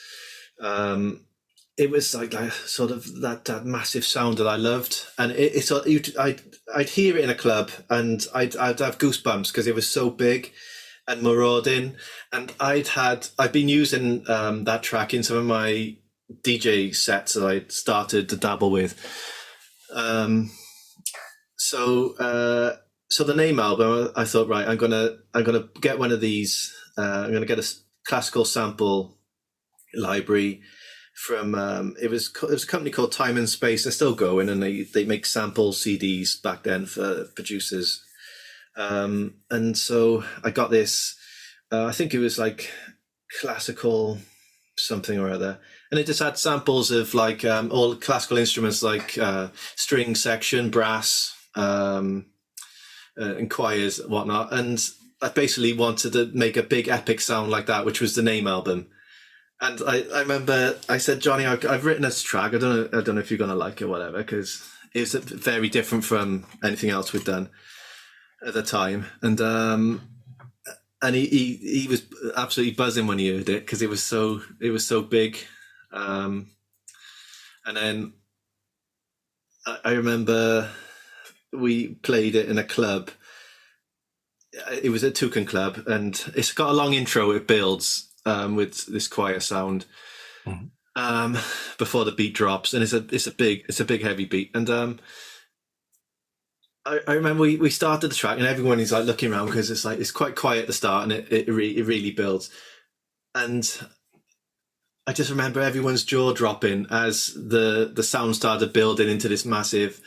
it was like sort of that massive sound that I loved, and I'd hear it in a club and I'd have goosebumps because it was so big and marauding. And I'd been using that track in some of my DJ sets that I'd started to dabble with. So the name album, I thought, right, I'm gonna get one of these. I'm gonna get a classical sample library from it was a company called Time and Space. They're still going, and they make sample CDs back then for producers. And so I got this, I think it was like classical something or other. And it just had samples of like all classical instruments, like string section, brass, and choirs, whatnot. And I basically wanted to make a big epic sound like that, which was the name album. And I remember I said, Johnny, I've written this track. I don't know if you're going to like it or whatever, because it was very different from anything else we'd done at the time. And he was absolutely buzzing when he heard it, because it was so big. And then I remember we played it in a club. It was a Toucan club, and it's got a long intro. It builds with this choir sound before the beat drops, and it's a big heavy beat. And I remember we started the track, and everyone is like looking around because it's quite quiet at the start, and it really builds. And I just remember everyone's jaw dropping as the sound started building into this massive.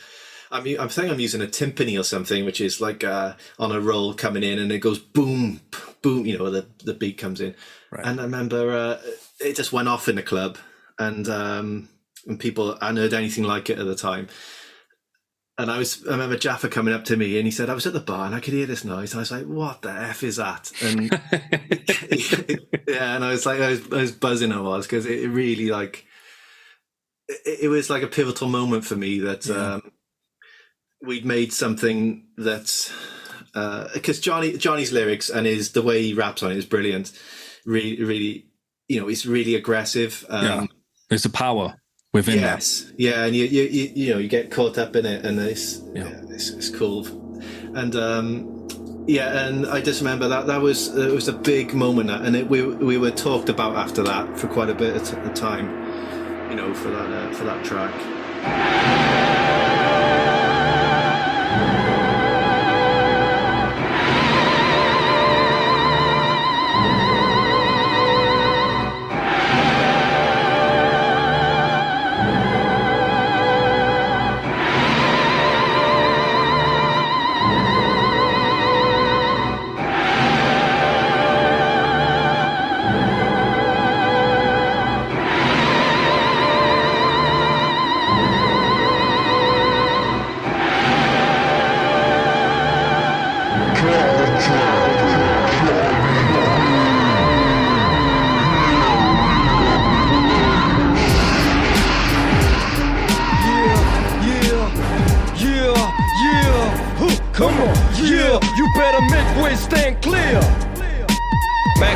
I'm saying I'm using a timpani or something, which is like on a roll coming in, and it goes boom, boom. You know, the beat comes in, right. And I remember it just went off in the club, and people hadn't heard anything like it at the time. And I remember Jaffa coming up to me, and he said, I was at the bar and I could hear this noise. And I was like, what the F is that? And yeah, and I was like, I was buzzing, because it really like, it was like a pivotal moment for me that we'd made something that, because Johnny's lyrics and the way he raps on it is brilliant. Really, it's really aggressive. There's a power within that. Yeah, and you get caught up in it, and it's cool. And and I just remember that it was a big moment, and we were talked about after that for quite a bit of time, for that track.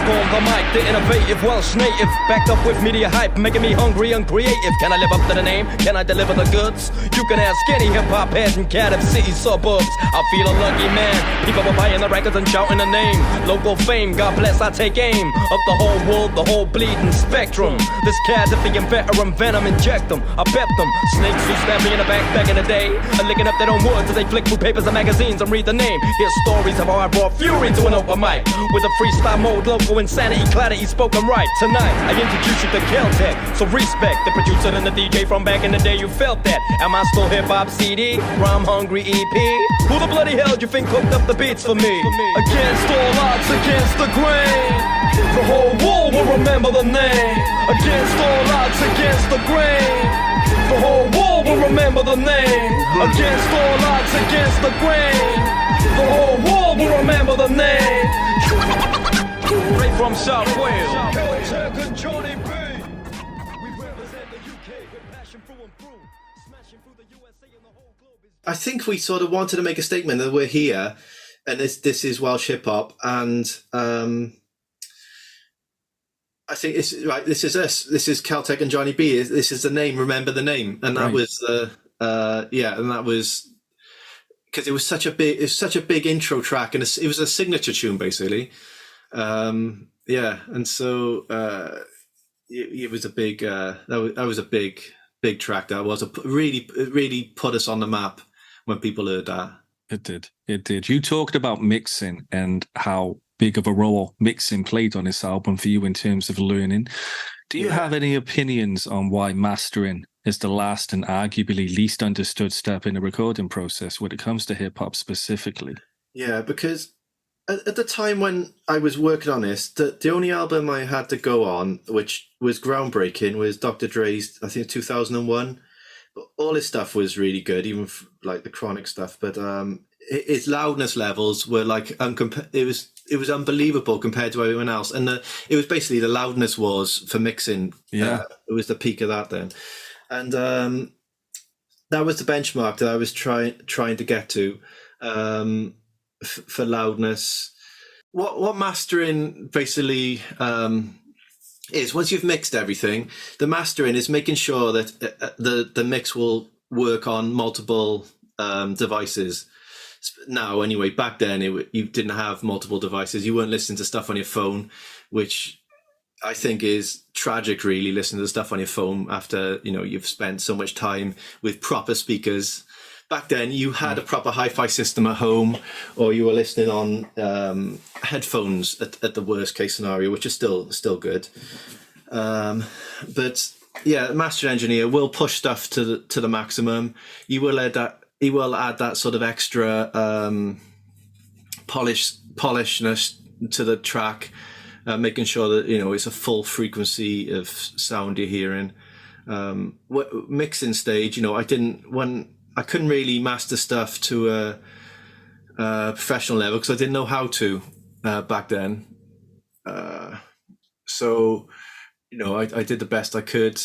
on the mic, the innovative Welsh native, backed up with media hype, making me hungry and creative. Can I live up to the name? Can I deliver the goods? You can ask any hip-hop head in Cardiff City suburbs. I feel a lucky man. People were buying the records and shouting the name. Local fame, God bless, I take aim of the whole world, the whole bleeding spectrum. This Cardiff-ian veteran venom, inject them, I bet them. Snakes who stabbed me in the back in the day, and licking up their own words as they flick through papers and magazines and read the name. Hear stories of how I brought fury to an open mic with a freestyle mode, local insanity, clarity, spoken right. Tonight, I introduce you to Keltech, so respect the producer and the DJ from back in the day. You felt that. Am I still hip-hop CD? Rhyme hungry EP? Who the bloody hell do you think cooked up the beats for me? Against all odds, against the grain, the whole world will remember the name. Against all odds, against the grain, the whole world will remember the name. Against all odds, against the grain, the whole world will remember the name. Right from South Wales, Keltech and Johnny B. We represent the UK with passion through and through, smashing through the USA and the whole globe. I think we sort of wanted to make a statement that we're here, and this is Welsh hip hop, and I think it's right. This is us. This is Keltech and Johnny B. This is the name. Remember the name, and that was the and that was because it was such a big intro track, and it was a signature tune basically. And so it was a big that was a big track. That was really put us on the map when people heard that. It did. You talked about mixing and how big of a role mixing played on this album for you in terms of learning. Do you have any opinions on why mastering is the last and arguably least understood step in the recording process when it comes to hip hop specifically? Yeah, because at the time when I was working on this, the only album I had to go on, which was groundbreaking, was Dr. Dre's, I think 2001. But all his stuff was really good, even like the Chronic stuff. But his loudness levels were like it was unbelievable compared to everyone else, and it was basically the loudness wars for mixing. It was the peak of that then, and that was the benchmark that I was trying to get to for loudness. What mastering basically is, once you've mixed everything, the mastering is making sure that the mix will work on multiple devices. Now, anyway, back then you didn't have multiple devices. You weren't listening to stuff on your phone, which I think is tragic, really, listening to stuff on your phone after, you've spent so much time with proper speakers. Back then, you had a proper hi-fi system at home, or you were listening on headphones at the worst case scenario, which is still good. But yeah, master engineer will push stuff to the maximum. He will add that sort of extra polishedness to the track, making sure that it's a full frequency of sound you're hearing. Mixing stage, I couldn't really master stuff to a professional level because I didn't know how to back then. So I did the best I could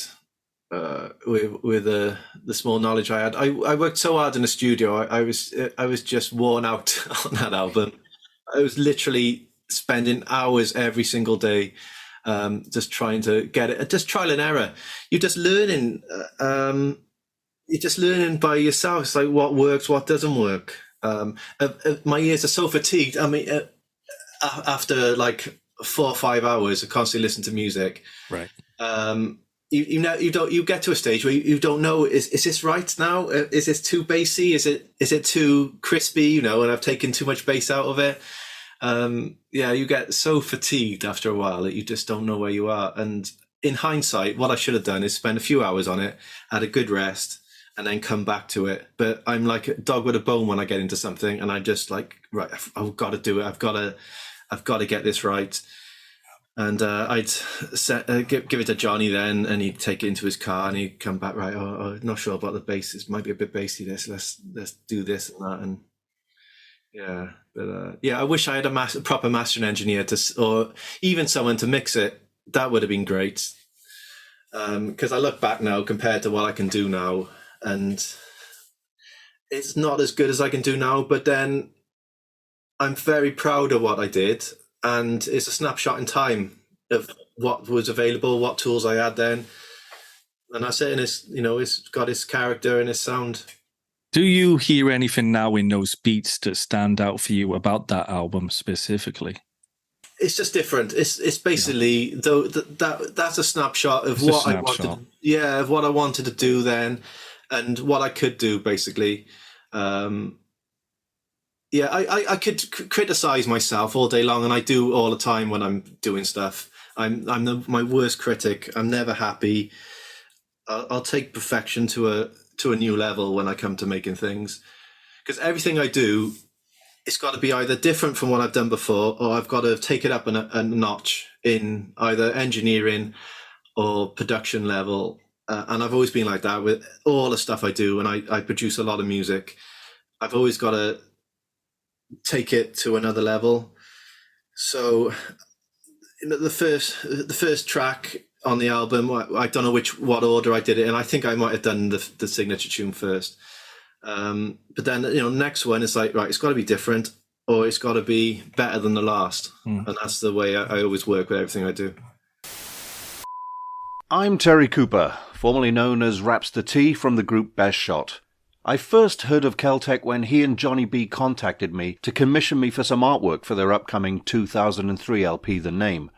with the small knowledge I had. I worked so hard in the studio. I was just worn out on that album. I was literally spending hours every single day just trying to get it. Just trial and error. You're just learning. You're just learning by yourself. It's like what works, what doesn't work. My ears are so fatigued. I mean, after like 4 or 5 hours of constantly listening to music, right? You get to a stage where you don't know, is this right now? Is this too bassy? Is it too crispy? And I've taken too much bass out of it. You get so fatigued after a while that you just don't know where you are. And in hindsight, what I should have done is spend a few hours on it, had a good rest, and then come back to it. But I'm like a dog with a bone when I get into something, and I just like, right, I've got to do it. I've got to get this right. And I'd give it to Johnny then, and he'd take it into his car, and he'd come back, right, not sure about the bass. It might be a bit bassy. Let's do this and that, and I wish I had a proper mastering engineer or even someone to mix it. That would have been great. Because I look back now compared to what I can do now, and it's not as good as I can do now. But then I'm very proud of what I did. and it's a snapshot in time of what was available, what tools I had then, and that's it. And it's got its character and its sound. Do you hear anything now in those beats that stand out for you about that album specifically? It's just different. It's basically though that's a snapshot of what I wanted. Yeah, of what I wanted to do then, and what I could do basically. I could criticize myself all day long, and I do all the time when I'm doing stuff. I'm my worst critic. I'm never happy. I'll take perfection to a new level when I come to making things, because everything I do, it's got to be either different from what I've done before, or I've got to take it up a notch in either engineering or production level. And I've always been like that with all the stuff I do, and I produce a lot of music. I've always got to take it to another level. So the first track on the album, I don't know what order I did it in. I think I might have done the signature tune first. But then, next one is like, right, it's got to be different, or it's got to be better than the last. And that's the way I always work with everything I do. I'm Terry Cooper, formerly known as Rapster T from the group Best Shot. I first heard of Keltech when he and Johnny B contacted me to commission me for some artwork for their upcoming 2003 LP, The Name.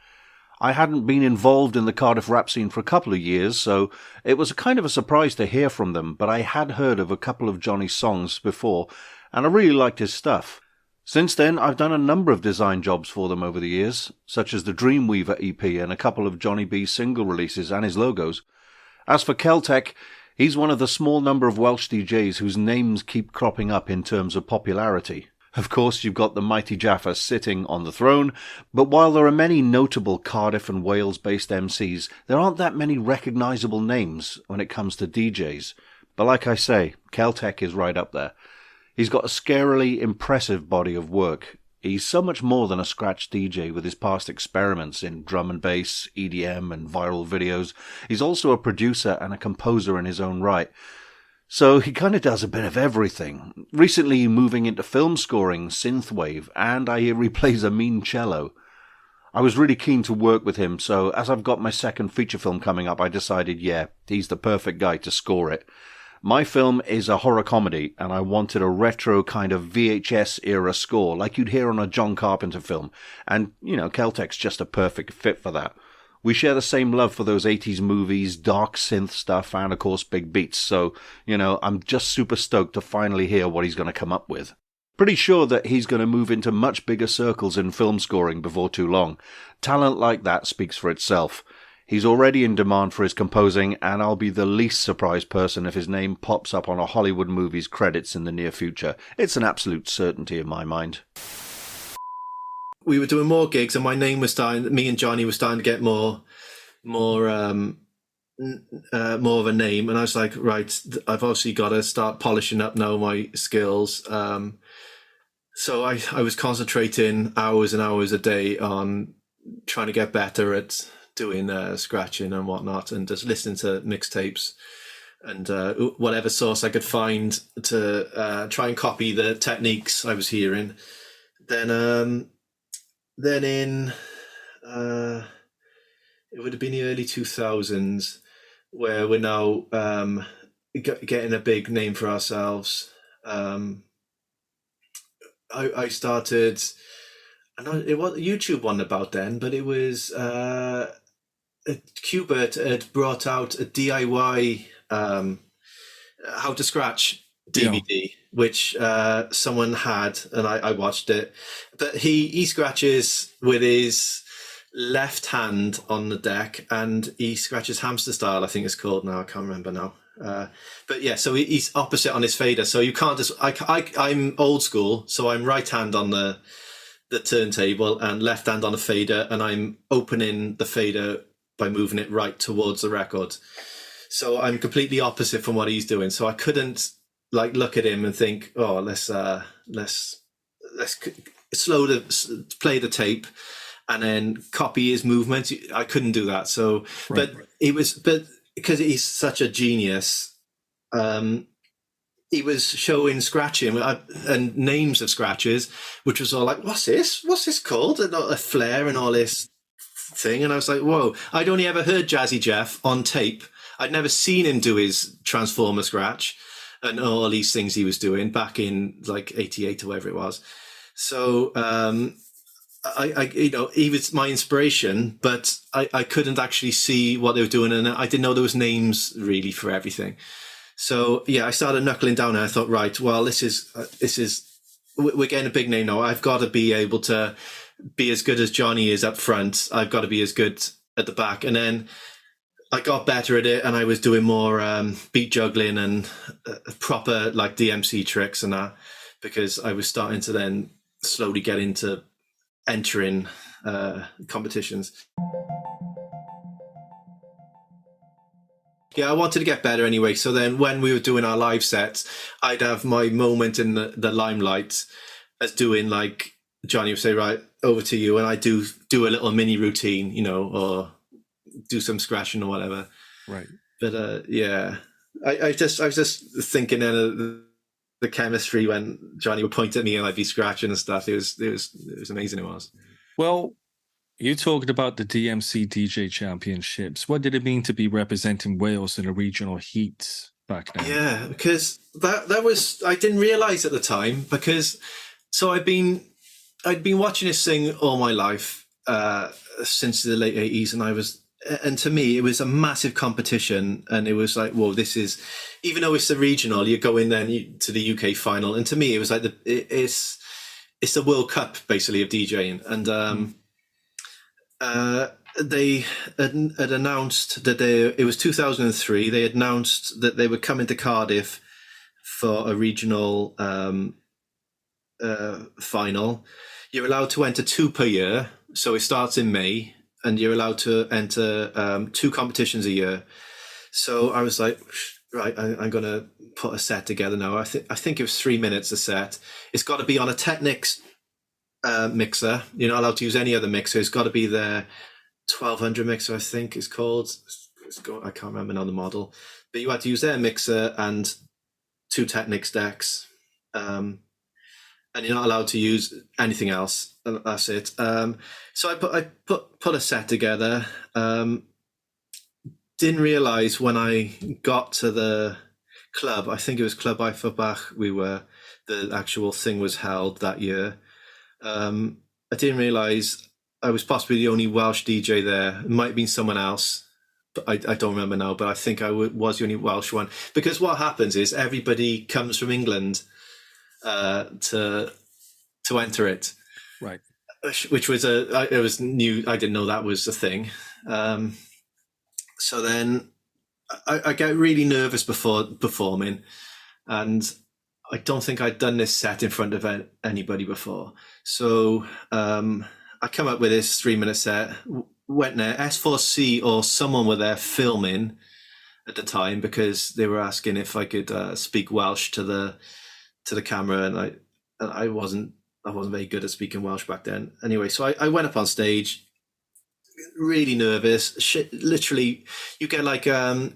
I hadn't been involved in the Cardiff rap scene for a couple of years, so it was kind of a surprise to hear from them, but I had heard of a couple of Johnny's songs before, and I really liked his stuff. Since then, I've done a number of design jobs for them over the years, such as the Dreamweaver EP and a couple of Johnny B's single releases and his logos. As for Keltech, he's one of the small number of Welsh DJs whose names keep cropping up in terms of popularity. Of course, you've got the mighty Jaffa sitting on the throne, but while there are many notable Cardiff and Wales-based MCs, there aren't that many recognisable names when it comes to DJs. But like I say, Keltech is right up there. He's got a scarily impressive body of work. He's so much more than a scratch DJ with his past experiments in drum and bass, EDM and viral videos. He's also a producer and a composer in his own right. So he kind of does a bit of everything. Recently moving into film scoring, synthwave, and I hear he plays a mean cello. I was really keen to work with him, so as I've got my second feature film coming up, I decided, he's the perfect guy to score it. My film is a horror comedy, and I wanted a retro kind of VHS-era score, like you'd hear on a John Carpenter film. And, Keltech's just a perfect fit for that. We share the same love for those 80s movies, dark synth stuff, and of course big beats, so, I'm just super stoked to finally hear what he's going to come up with. Pretty sure that he's going to move into much bigger circles in film scoring before too long. Talent like that speaks for itself. He's already in demand for his composing, and I'll be the least surprised person if his name pops up on a Hollywood movie's credits in the near future. It's an absolute certainty in my mind. We were doing more gigs, and me and Johnny were starting to get more of a name, and I was like, right, I've obviously got to start polishing up now my skills. So I was concentrating hours and hours a day on trying to get better at doing scratching and whatnot, and just listening to mixtapes and whatever source I could find to try and copy the techniques I was hearing. Then in it would have been the early 2000s, where we're now getting a big name for ourselves. I started, I know it was YouTube one about then, but it was Qbert had brought out a DIY how to scratch DVD, which someone had, and I watched it. But he scratches with his left hand on the deck, and he scratches hamster style, I think it's called now. I can't remember now. But yeah, so he's opposite on his fader. So you can't just. I'm old school, so I'm right hand on the turntable and left hand on the fader, and I'm opening the fader by moving it right towards the record. So I'm completely opposite from what he's doing. So I couldn't look at him and think, oh, let's play the tape and then copy his movements. I couldn't do that. So, right. But because he's such a genius, he was showing scratching and names of scratches, which was all like, what's this called? And a flare and all this thing. And I was like, whoa, I'd only ever heard Jazzy Jeff on tape. I'd never seen him do his Transformer scratch and all these things he was doing back in like 88 or whatever it was. So I he was my inspiration, but I couldn't actually see what they were doing, and I didn't know there was names really for everything. So yeah, I started knuckling down, and I thought, right, well, this is we're getting a big name now. I've got to be able to be as good as Johnny is up front. I've got to be as good at the back. And then I got better at it, and I was doing more beat juggling and proper like DMC tricks and that, because I was starting to then slowly get into entering competitions. Yeah, I wanted to get better anyway. So then when we were doing our live sets, I'd have my moment in the limelight as doing, like, Johnny would say, right, over to you. And I do a little mini routine, you know, or do some scratching or whatever. Right. But yeah, I was just thinking then of the chemistry when Johnny would point at me and I'd be scratching and stuff. It was amazing. It was. Well, you talked about the DMC DJ Championships. What did it mean to be representing Wales in a regional heat back then? Yeah, because that was, I didn't realise at the time, because so I'd been watching this sing all my life since the late 80s, and to me it was a massive competition, and it was like, whoa, this is, even though it's the regional, you go in then to the UK final, and to me it was like it's the World Cup basically of DJing, and they had announced that it was 2003. They had announced that they were coming to Cardiff for a regional final. You're allowed to enter 2 per year, so it starts in May, and you're allowed to enter 2 competitions a year. So I was like, right, I'm going to put a set together now. I think it was 3 minutes a set. It's got to be on a Technics mixer. You're not allowed to use any other mixer. It's got to be the 1200 mixer, I think it's called. I can't remember now the model, but you had to use their mixer and 2 Technics decks, and you're not allowed to use anything else. That's it. So I put a set together. Didn't realize when I got to the club, I think it was Club Eiffelbach, the actual thing was held that year. I didn't realize I was possibly the only Welsh DJ there. It might have been someone else, but I don't remember now, but I think I was the only Welsh one, because what happens is everybody comes from England to enter it, right? Which was it was new. I didn't know that was a thing. So then I get really nervous before performing, and I don't think I'd done this set in front of anybody before. So I come up with this 3-minute set, went there, S4C or someone were there filming at the time, because they were asking if I could speak Welsh to the camera, and I wasn't very good at speaking Welsh back then. Anyway, so I went up on stage, really nervous. Literally, you get like you're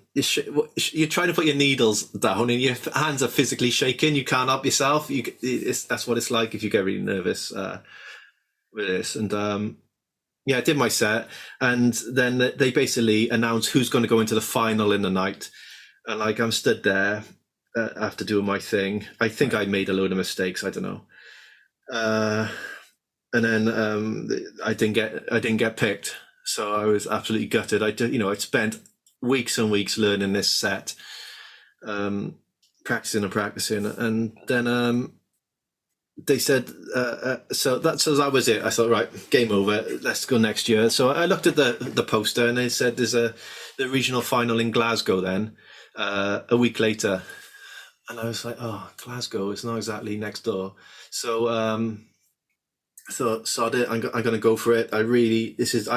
trying to put your needles down and your hands are physically shaking. You can't help yourself. That's what it's like if you get really nervous with this. And I did my set, and then they basically announced who's going to go into the final in the night. And like, I'm stood there after doing my thing. I think I made a load of mistakes. I don't know. And then I didn't get picked. So I was absolutely gutted. I'd spent weeks and weeks learning this set, practicing, and then they said, so that was it. I thought, right, game over. Let's go next year. So I looked at the poster, and they said there's the regional final in Glasgow then, a week later, and I was like, oh, Glasgow, it's not exactly next door. So I thought, sod it, I'm going to go for it. I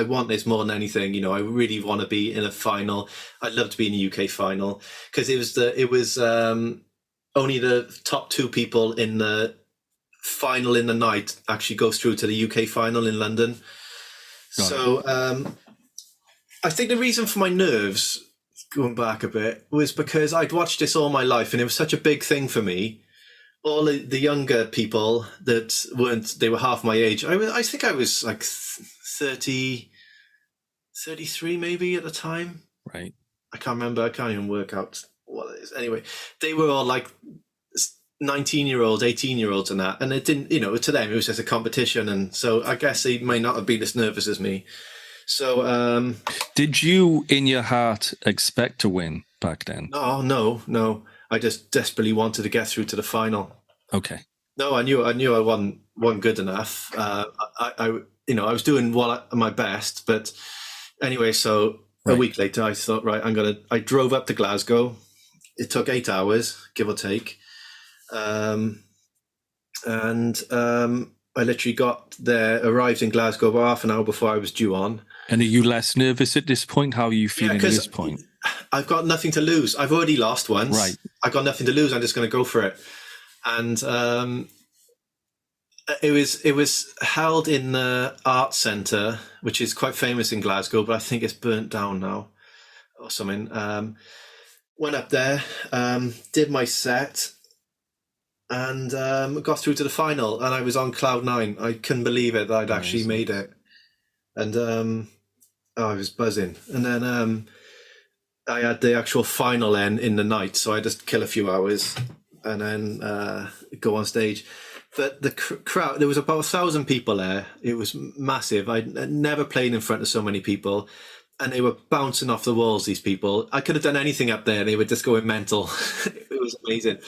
want this more than anything. I really want to be in a final. I'd love to be in the UK final, because it was only the top 2 people in the final in the night actually goes through to the UK final in London. So I think the reason for my nerves going back a bit, was because I'd watched this all my life, and it was such a big thing for me. All the younger people that they were half my age. I think I was like 30, 33 maybe at the time. Right. I can't remember. I can't even work out what it is. Anyway, they were all like 19-year-olds, 18-year-olds and that. And it didn't, to them, it was just a competition. And so I guess they may not have been as nervous as me. So, did you, in your heart, expect to win back then? Oh, no. I just desperately wanted to get through to the final. Okay. No, I knew I wasn't good enough. I was doing my best, but anyway, so a week later I thought, right, I drove up to Glasgow. It took 8 hours, give or take. And I literally got there, arrived in Glasgow about half an hour before I was due on. And are you less nervous at this point? How are you feeling at this point? I've got nothing to lose. I've already lost once. Right. I've got nothing to lose. I'm just going to go for it. And it was held in the Art Centre, which is quite famous in Glasgow, but I think it's burnt down now or something. Went up there, did my set, and got through to the final. And I was on cloud nine. I couldn't believe it that I'd actually made it. And I was buzzing. And then I had the actual final in the night, so I just kill a few hours and then go on stage. But the crowd, there was about 1,000 people there. It was massive. I'd never played in front of so many people, and they were bouncing off the walls, these people. I could have done anything up there. They were just going mental. It was amazing.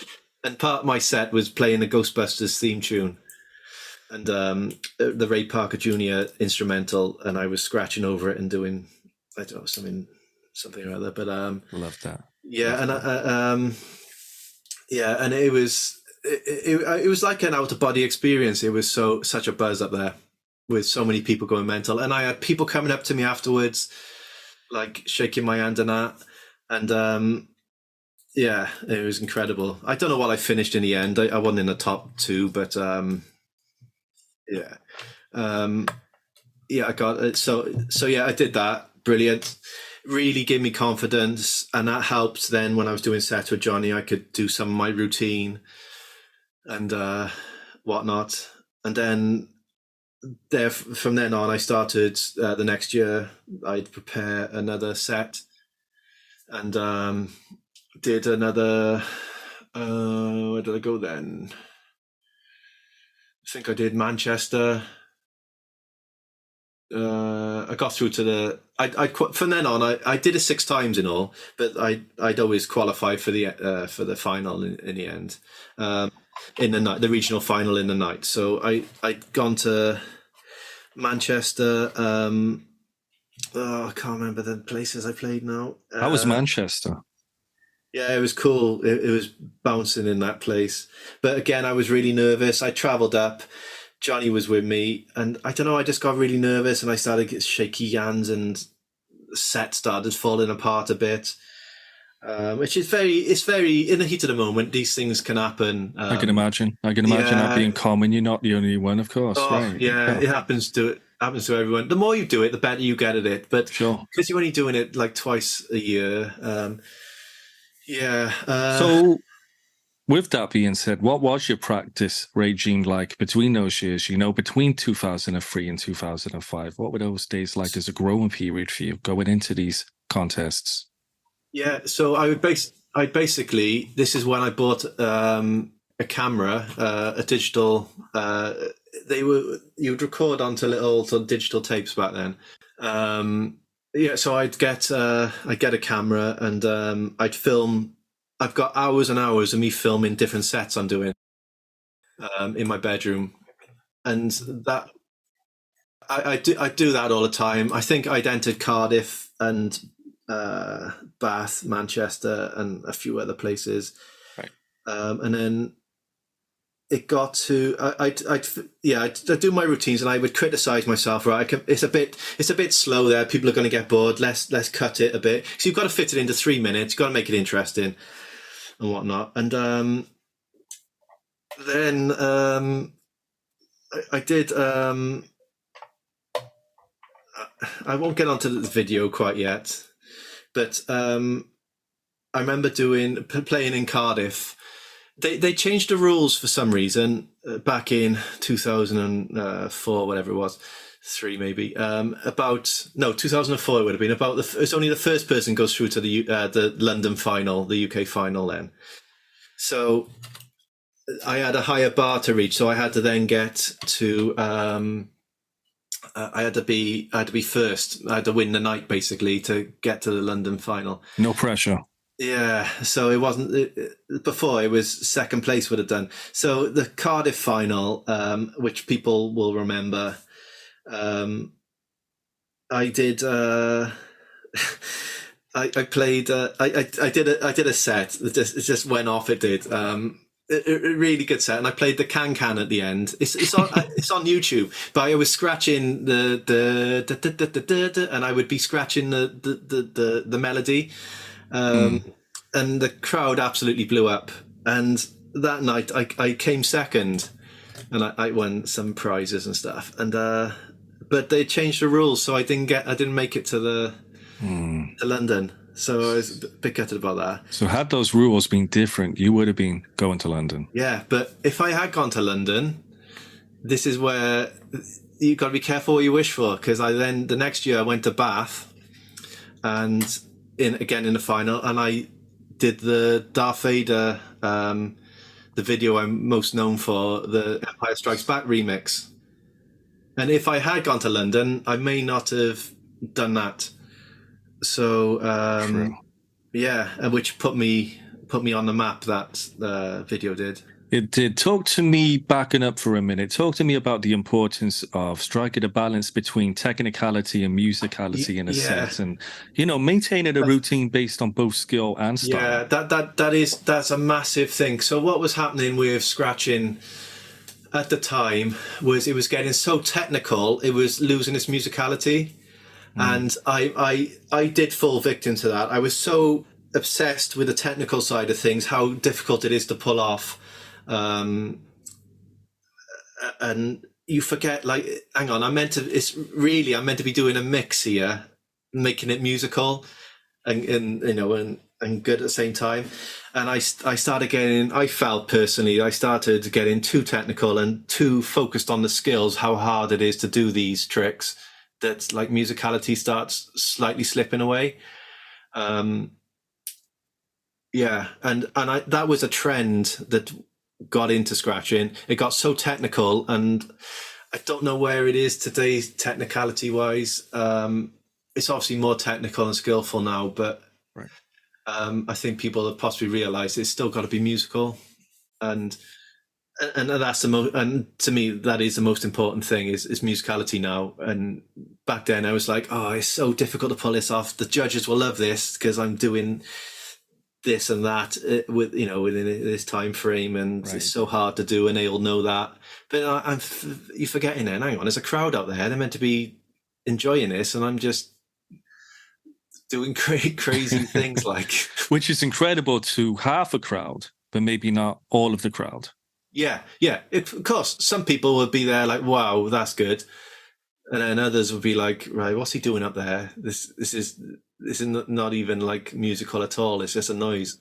And part of my set was playing the Ghostbusters theme tune and the Ray Parker Jr. instrumental, and I was scratching over it and doing, I don't know, something or other. But love that. Yeah, and and it was like an out of body experience. It was such a buzz up there with so many people going mental, and I had people coming up to me afterwards, like shaking my hand and that, and it was incredible. I don't know what I finished in the end. I wasn't in the top 2, but I got it. So I did that. Brilliant. Really gave me confidence, and that helped. Then when I was doing sets with Johnny, I could do some of my routine and whatnot. And then from then on, I started the next year. I'd prepare another set and did another. Where did I go then? I think I did Manchester. I got through to the. From then on, I did it 6 times in all, but I'd always qualify for the final in the end, in the night, the regional final in the night. So I'd gone to Manchester. I can't remember the places I played now. How was Manchester? Yeah, it was cool. It was bouncing in that place, but again, I was really nervous. I travelled up. Johnny was with me, and I don't know, I just got really nervous and I started getting shaky hands and the set started falling apart a bit, which is it's very, in the heat of the moment, these things can happen. I can imagine that being common. You're not the only one, of course. Right. Yeah, it happens to everyone. The more you do it, the better you get at it. But sure, because you're only doing it like twice a year. So with that being said, what was your practice regime like between those years? Between 2003 and 2005, what were those days like as a growing period for you going into these contests? Yeah, so I basically, this is when I bought a camera, a digital. You'd record onto little sort of digital tapes back then. So I'd get a camera and I'd film. I've got hours and hours of me filming different sets I'm doing in my bedroom, and that I do that all the time. I think I'd entered Cardiff and Bath, Manchester, and a few other places, right. And then it got to I'd do my routines and I would criticize myself. Right, it's a bit slow there. People are going to get bored. Let's cut it a bit. So you've got to fit it into 3 minutes. You've got to make it interesting and whatnot. And then I did. I won't get onto the video quite yet, But I remember playing in Cardiff. They changed the rules for some reason back in 2004, whatever it was, 3 maybe. 2004 it would have been. It's only the first person goes through to the London final, the UK final then. So I had a higher bar to reach, so I had to then get to. I had to be first. I had to win the night basically to get to the London final. No pressure. Yeah, so it wasn't before. It was second place would have done. So the Cardiff final, which people will remember, I did. I played. I did a set. It just went off. It did. A really good set, and I played the can at the end. It's on it's on YouTube. But I was scratching the and I would be scratching the melody. And the crowd absolutely blew up. And that night I came second, and I won some prizes and stuff. And but they changed the rules, so I didn't make it to London. So I was a bit gutted about that. So had those rules been different, you would have been going to London. Yeah, but if I had gone to London, this is where you got to be careful what you wish for. Because the next year I went to Bath, and in the final, and I did the Darth Vader, the video I'm most known for, the Empire Strikes Back remix. And if I had gone to London, I may not have done that. So yeah, which put me on the map. That video did. It did. Talk to me, backing up for a minute. Talk to me about the importance of striking a balance between technicality and musicality in a set, and maintaining a routine based on both skill and style. Yeah, that's a massive thing. So what was happening with scratching at the time was it was getting so technical, it was losing its musicality, and I did fall victim to that. I was so obsessed with the technical side of things, how difficult it is to pull off. And you forget, like, hang on, I'm meant to be doing a mix here, making it musical and good at the same time. And I started getting too technical and too focused on the skills, how hard it is to do these tricks, that like musicality starts slightly slipping away. That was a trend that got into scratching. It got so technical, and I don't know where it is today technicality wise. It's obviously more technical and skillful now, but I think people have possibly realized it's still got to be musical, and that's and to me that is the most important thing is musicality now. And back then I was like, oh, it's so difficult to pull this off. The judges will love this because I'm doing this and that within this time frame, and it's so hard to do, and they'll know that. But you're forgetting it. Hang on, there's a crowd out there. They're meant to be enjoying this, and I'm just doing crazy things like. Which is incredible to half a crowd, but maybe not all of the crowd. Yeah. Of course, some people would be there like, wow, that's good. And then others would be like, right, what's he doing up there? This is not even like musical at all. It's just a noise.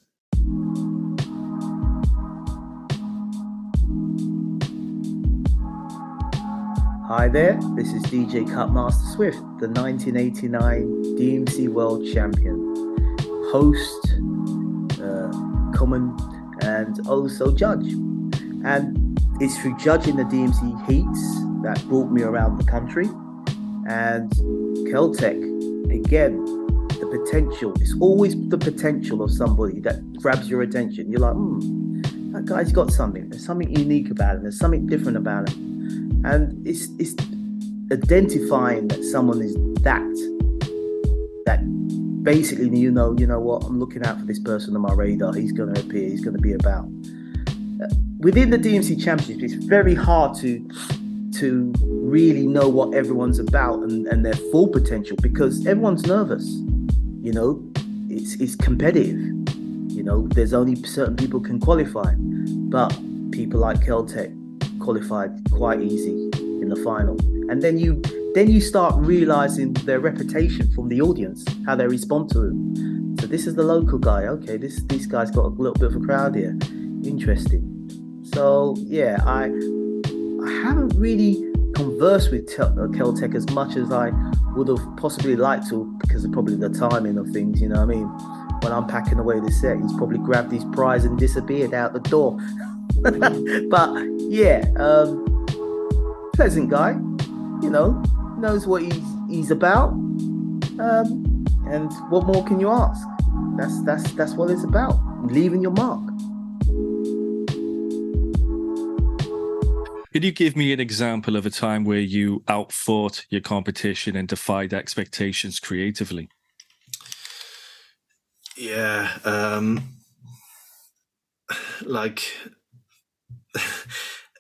Hi there, this is DJ Cutmaster Swift, the 1989 DMC World Champion, host, comment, and also judge. And it's through judging the DMC heats that brought me around the country. And Keltech, again, the potential, it's always the potential of somebody that grabs your attention. You're like, that guy's got something. There's something unique about him. There's something different about him. And it's identifying that someone is that basically, you know what, I'm looking out for this person on my radar. He's going to appear. He's going to be about. Within the DMC Championship, it's very hard to really know what everyone's about and their full potential, because everyone's nervous. It's competitive. There's only certain people can qualify, but people like Keltech qualified quite easy in the final. And then you then you start realizing their reputation from the audience, how they respond to them. So this is the local guy. Okay, this guy's got a little bit of a crowd here. Interesting. So yeah, I haven't really conversed with Keltech as much as I would have possibly liked to, because of probably the timing of things, you know what I mean? When I'm packing away the set, he's probably grabbed his prize and disappeared out the door. But yeah, pleasant guy, you know, knows what he's about. And what more can you ask? That's what it's about, leaving your mark. Could you give me an example of a time where you outfought your competition and defied expectations creatively? Yeah, like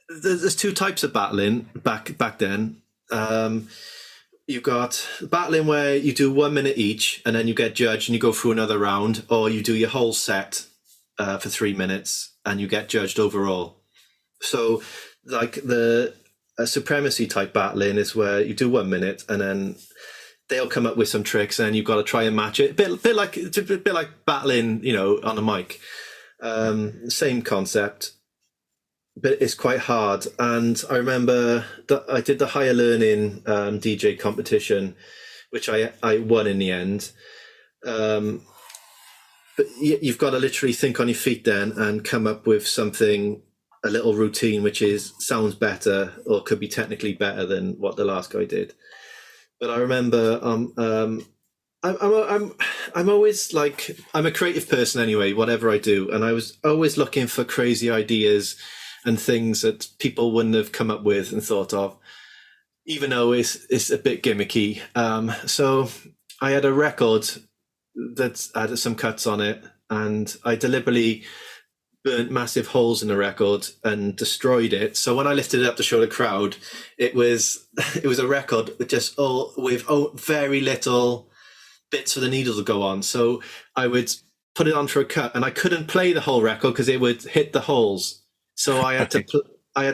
there's two types of battling back then. You've got battling where you do 1 minute each and then you get judged and you go through another round, or you do your whole set for 3 minutes and you get judged overall. So like the supremacy type battling is where you do 1 minute and then they'll come up with some tricks and you've got to try and match it. It's a bit like battling, you know, on a mic. Same concept, but it's quite hard. And I remember that I did the higher learning DJ competition, which I won in the end. But you've got to literally think on your feet then and come up with something, a little routine, which sounds better or could be technically better than what the last guy did. But I remember I'm always like, I'm a creative person anyway, whatever I do. And I was always looking for crazy ideas and things that people wouldn't have come up with and thought of, even though it's a bit gimmicky. So I had a record that had some cuts on it, and I deliberately burnt massive holes in the record and destroyed it. So when I lifted it up to show the crowd, it was a record just with very little bits for the needle to go on. So I would put it on for a cut, and I couldn't play the whole record because it would hit the holes. So I had to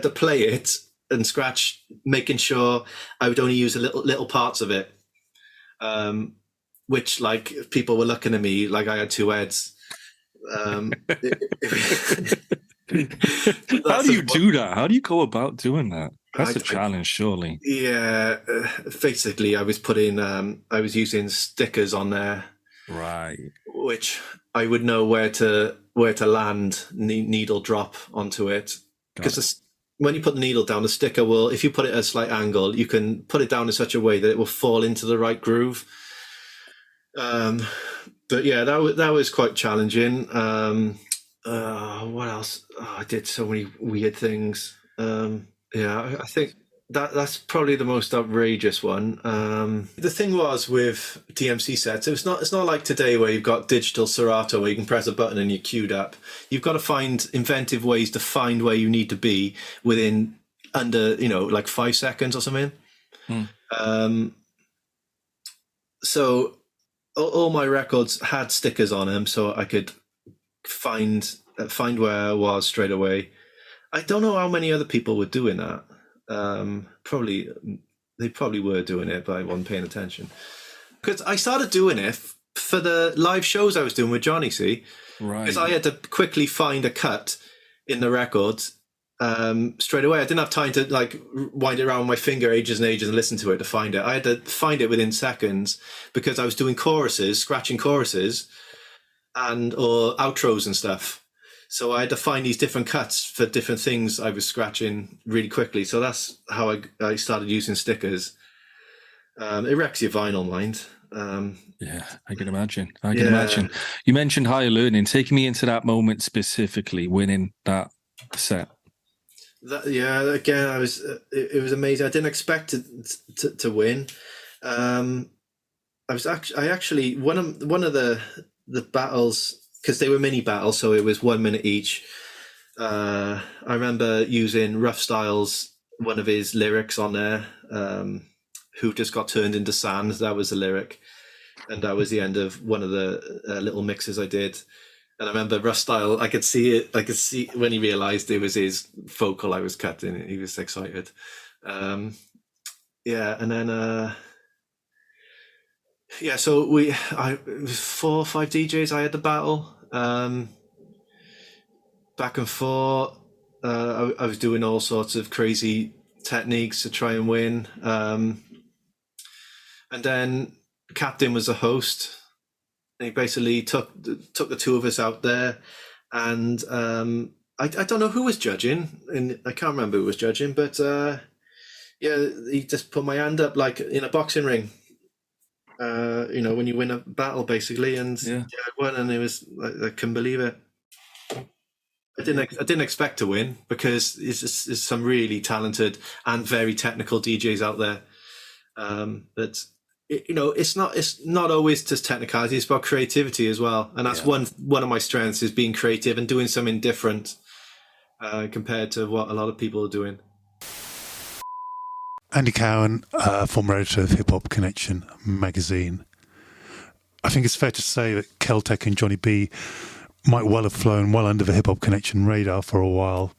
play it and scratch, making sure I would only use little parts of it. Which, like, people were looking at me like I had two heads. How do you do that? How do you go about doing that? That's a challenge, surely. Yeah, basically, I was using stickers on there, right? Which I would know where to land, needle drop onto it, because when you put the needle down, the sticker will, if you put it at a slight angle, you can put it down in such a way that it will fall into the right groove. But yeah, that was quite challenging. What else? I did so many weird things. Yeah, I think that's probably the most outrageous one. The thing was with DMC sets, it's not like today where you've got digital Serato where you can press a button and you're queued up. You've got to find inventive ways to find where you need to be within under, like 5 seconds or something. So all my records had stickers on them, so I could find where I was straight away. I don't know how many other people were doing that. They probably were doing it, but I wasn't paying attention. Because I started doing it for the live shows I was doing with Johnny, see? Right. Because I had to quickly find a cut in the record straight away. I didn't have time to like wind it around with my finger ages and ages and listen to it to find it. I had to find it within seconds because I was doing choruses, scratching choruses or outros and stuff. So I had to find these different cuts for different things I was scratching really quickly. So that's how I started using stickers. It wrecks your vinyl mind. Yeah, I can imagine. Imagine. You mentioned higher learning. Take me into that moment specifically, winning that set. Again, it was amazing. I didn't expect to win. I actually one of the battles, because they were mini battles, so it was 1 minute each. I remember using Rough Styles, one of his lyrics on there, who just got turned into sand. That was the lyric, and that was the end of one of the little mixes I did. And I remember Rough Style, I could see when he realised it was his vocal I was cutting. He was excited. yeah, and then so it was 4 or 5 DJs I had to battle, back and forth. I was doing all sorts of crazy techniques to try and win, and then Captain was the host. He basically took the two of us out there, and I don't know who was judging, and I can't remember who was judging, but he just put my hand up like in a boxing ring. When you win a battle, basically, and I won, and it was I couldn't believe it. I didn't expect to win, because there's some really talented and very technical DJs out there. But it's not always just technicality; it's about creativity as well. And that's one of my strengths, is being creative and doing something different compared to what a lot of people are doing. Andy Cowan, former editor of Hip Hop Connection magazine. I think it's fair to say that Keltech and Johnny B might well have flown well under the Hip Hop Connection radar for a while.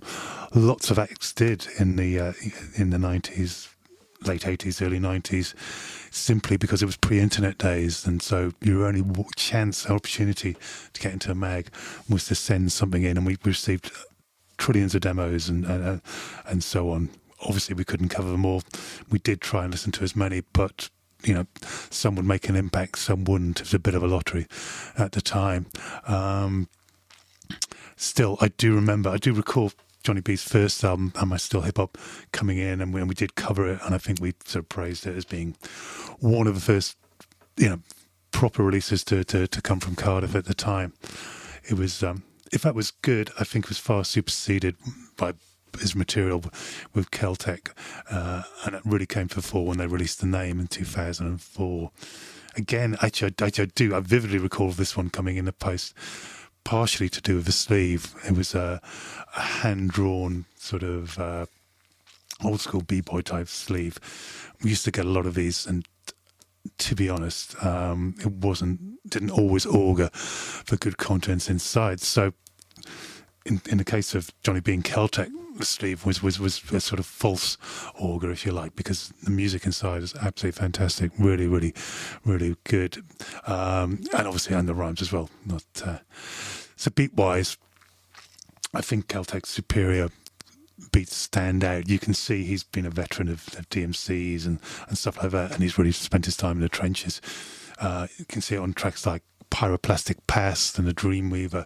Lots of acts did in the 90s, late 80s, early 90s, simply because it was pre-internet days, and so your only opportunity to get into a mag was to send something in, and we received trillions of demos and so on. Obviously, we couldn't cover them all. We did try and listen to as many, but some would make an impact, some wouldn't. It was a bit of a lottery at the time. Still, I do recall Johnny B's first album, Am I Still Hip Hop, coming in, and we did cover it, and I think we sort of praised it as being one of the first, proper releases to come from Cardiff at the time. It was, if that was good, I think it was far superseded by his material with Keltech, and it really came to the fore when they released The Name in 2004. Again, actually, I vividly recall this one coming in the post, partially to do with the sleeve. It was a hand-drawn sort of old-school b-boy type sleeve. We used to get a lot of these, and to be honest, it didn't always augur for good contents inside. So in the case of Johnny B and Keltech, the sleeve was a sort of false augur, if you like, because the music inside is absolutely fantastic, really, really, really good, and obviously and the rhymes as well. So beat-wise, I think Keltech's superior beats stand out. You can see he's been a veteran of DMCs and stuff like that, and he's really spent his time in the trenches. You can see it on tracks like Pyroplastic Past and The Dreamweaver,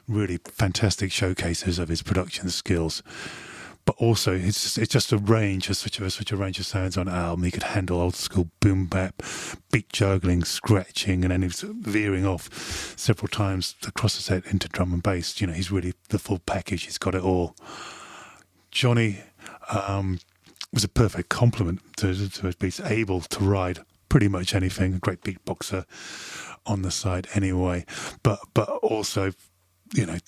really fantastic showcases of his production skills. But also, it's just a range, such a range of sounds on an album. He could handle old school boom bap, beat juggling, scratching, and then he was veering off several times across the set into drum and bass. He's really the full package. He's got it all. Johnny was a perfect complement to his beats, able to ride pretty much anything. A great beatboxer on the side anyway, but also, had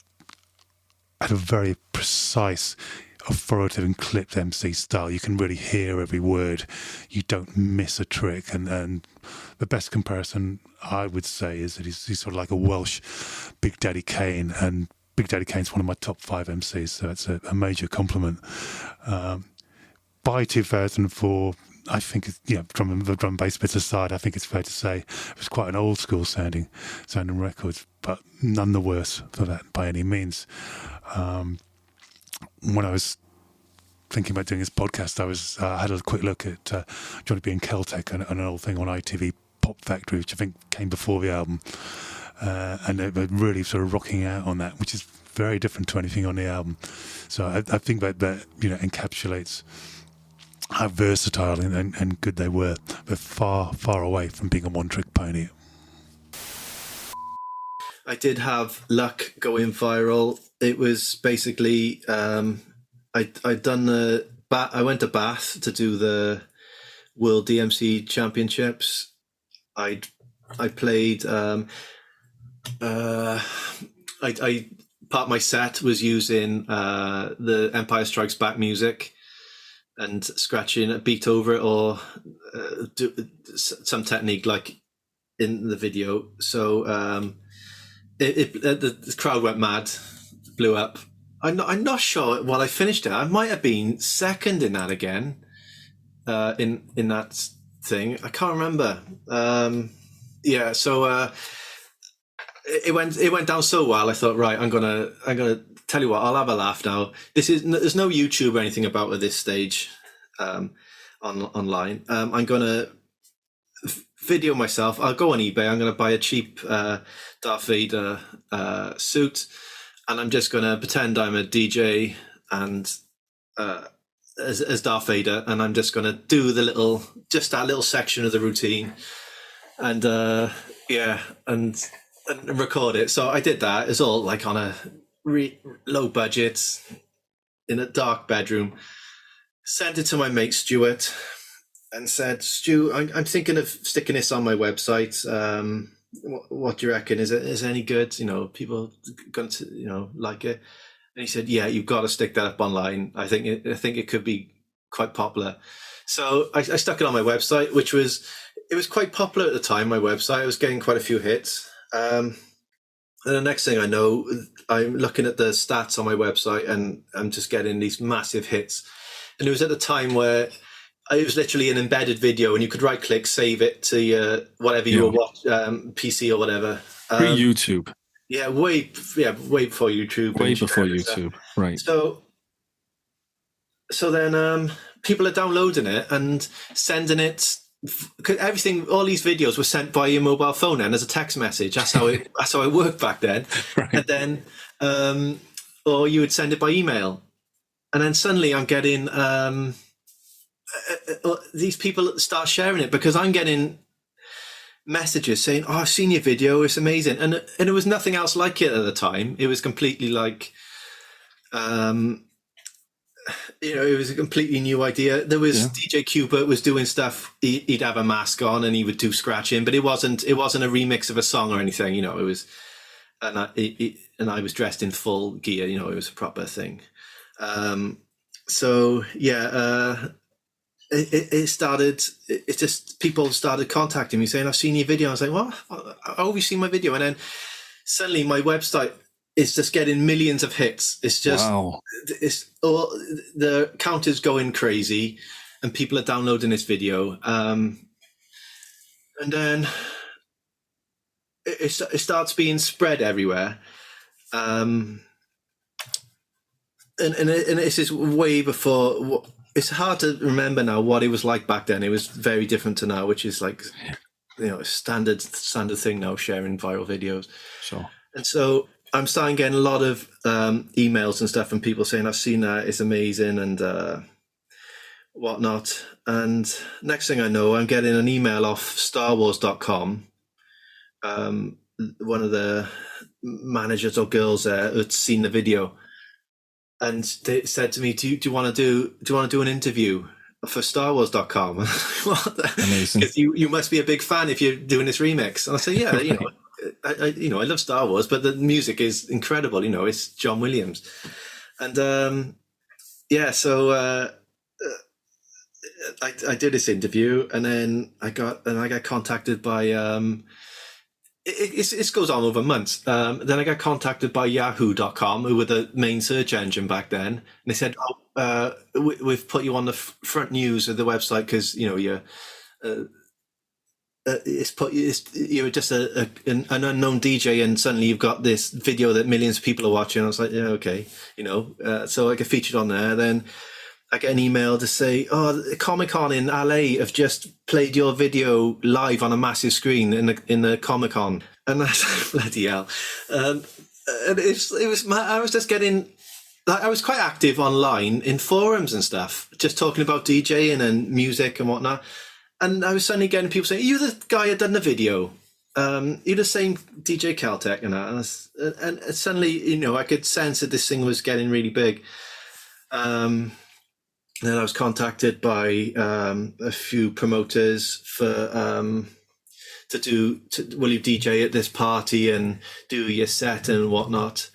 a very precise, authoritative and clipped MC style. You can really hear every word. You don't miss a trick. And the best comparison I would say is that he's sort of like a Welsh Big Daddy Kane, and Big Daddy Kane's one of my top 5 MCs, so it's a major compliment. By 2004, I think, the drum and bass bits aside, I think it's fair to say it was quite an old school sounding record, but none the worse for that by any means. When I was thinking about doing this podcast, I had a quick look at Johnny B and Keltech and an old thing on ITV, Pop Factory, which I think came before the album, and they were really sort of rocking out on that, which is very different to anything on the album. So I think that encapsulates how versatile and good they were, but far, far away from being a one-trick pony. I did have luck going viral. It was basically I went to Bath to do the World DMC Championships. I played I part of my set was using the Empire Strikes Back music and scratching a beat over it, or do some technique like in the video. So the crowd went mad, blew up. I'm not sure. Well, I finished it. I might have been second in that again. in that thing. I can't remember. So it went down so well. I thought, right, I'm gonna tell you what, I'll have a laugh now. There's no YouTube or anything about at this stage online. I'm gonna video myself. I'll go on eBay. I'm gonna buy a cheap Darth Vader suit, and I'm just gonna pretend I'm a DJ and as Darth Vader, and I'm just gonna do that little section of the routine, and and record it. So I did that. It's all like on a low budget in a dark bedroom. Sent it to my mate Stuart and said, Stu, I'm thinking of sticking this on my website. What do you reckon? Is it any good? People going to like it? And he said, yeah, you've got to stick that up online. I think it could be quite popular. So I stuck it on my website, it was quite popular at the time. My website, I was getting quite a few hits. And the next thing I know, I'm looking at the stats on my website and I'm just getting these massive hits. And it was at the time where it was literally an embedded video and you could right click, save it to whatever you were watching, PC or whatever. YouTube. Yeah, way before YouTube. Way before YouTube, right. So then people are downloading it and sending it. All these videos were sent by your mobile phone and as a text message. That's how it worked back then. Right. And then, or you would send it by email, and then suddenly I'm getting these people start sharing it because I'm getting messages saying, "Oh, I've seen your video; it's amazing," and it was nothing else like it at the time. It was completely like, it was a completely new idea. There was DJ Cubert was doing stuff. He'd have a mask on and he would do scratching, but it wasn't a remix of a song or anything. It was, and I was dressed in full gear. It was a proper thing. It started. It just people started contacting me saying, "I've seen your video." I was like, "What? Oh, you've seen my video?" And then suddenly my website is just getting millions of hits. It's just, the count is going crazy and people are downloading this video. And then it starts being spread everywhere. And this is way before, it's hard to remember now what it was like back then. It was very different to now, which is like, a standard thing now, sharing viral videos. Sure. And so I'm starting getting a lot of emails and stuff from people saying, "I've seen that, it's amazing," and whatnot. And next thing I know, I'm getting an email off StarWars.com. One of the managers or girls there had seen the video, and they said to me, "Do you want to do an interview for StarWars.com?" Amazing. Because you must be a big fan if you're doing this remix. And I said, "Yeah, I love Star Wars, but the music is incredible. It's John Williams." And so I did this interview, and then I got contacted by it goes on over months. Then I got contacted by Yahoo.com, who were the main search engine back then, and they said, we've put you on the front news of the website because you're you're just an unknown DJ, and suddenly you've got this video that millions of people are watching. I was like, yeah, okay, so I get featured on there. Then I get an email to say, "Oh, Comic-Con in LA have just played your video live on a massive screen in the Comic-Con," and I was like, bloody hell. And it was I was just getting. I was quite active online in forums and stuff, just talking about DJing and music and whatnot. And I was suddenly getting people saying, "Are you the guy who done the video? You're the same DJ Keltech," and that. And suddenly, I could sense that this thing was getting really big. Then I was contacted by a few promoters for will you DJ at this party and do your set and whatnot.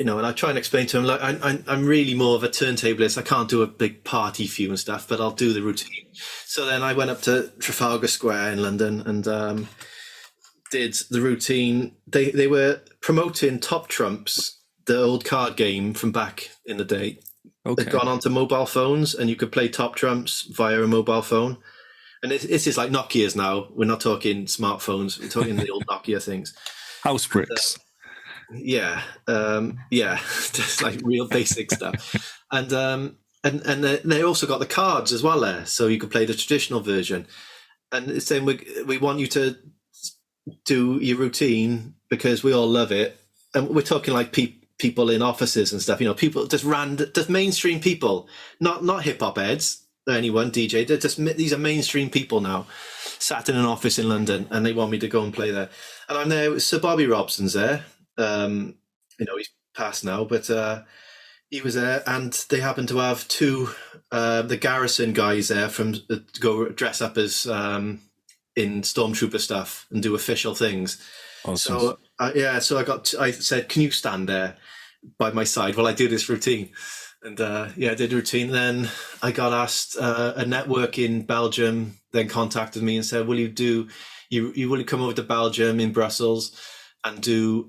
And I try and explain to him, like, I'm really more of a turntablist. I can't do a big party few and stuff, but I'll do the routine. So then I went up to Trafalgar Square in London and did the routine. They were promoting Top Trumps, the old card game from back in the day. Okay. had gone onto mobile phones, and you could play top trumps via a mobile phone. And it's just like Nokia's now. We're not talking smartphones. We're talking the old Nokia things. House bricks. Yeah, just like real basic stuff. And they also got the cards as well there, so you could play the traditional version. And it's saying we want you to do your routine because we all love it. And we're talking like people in offices and stuff, people just mainstream people, not hip hop heads or anyone DJ. These are mainstream people now, sat in an office in London, and they want me to go and play there. And I'm there with Sir Bobby Robson's there. He's passed now, but he was there, and they happened to have two the Garrison guys there from go dress up as in Stormtrooper stuff and do official things. Awesome. So I said, can you stand there by my side while I do this routine? And I did the routine. Then I got asked, a network in Belgium then contacted me and said, will you come over to Belgium in Brussels and do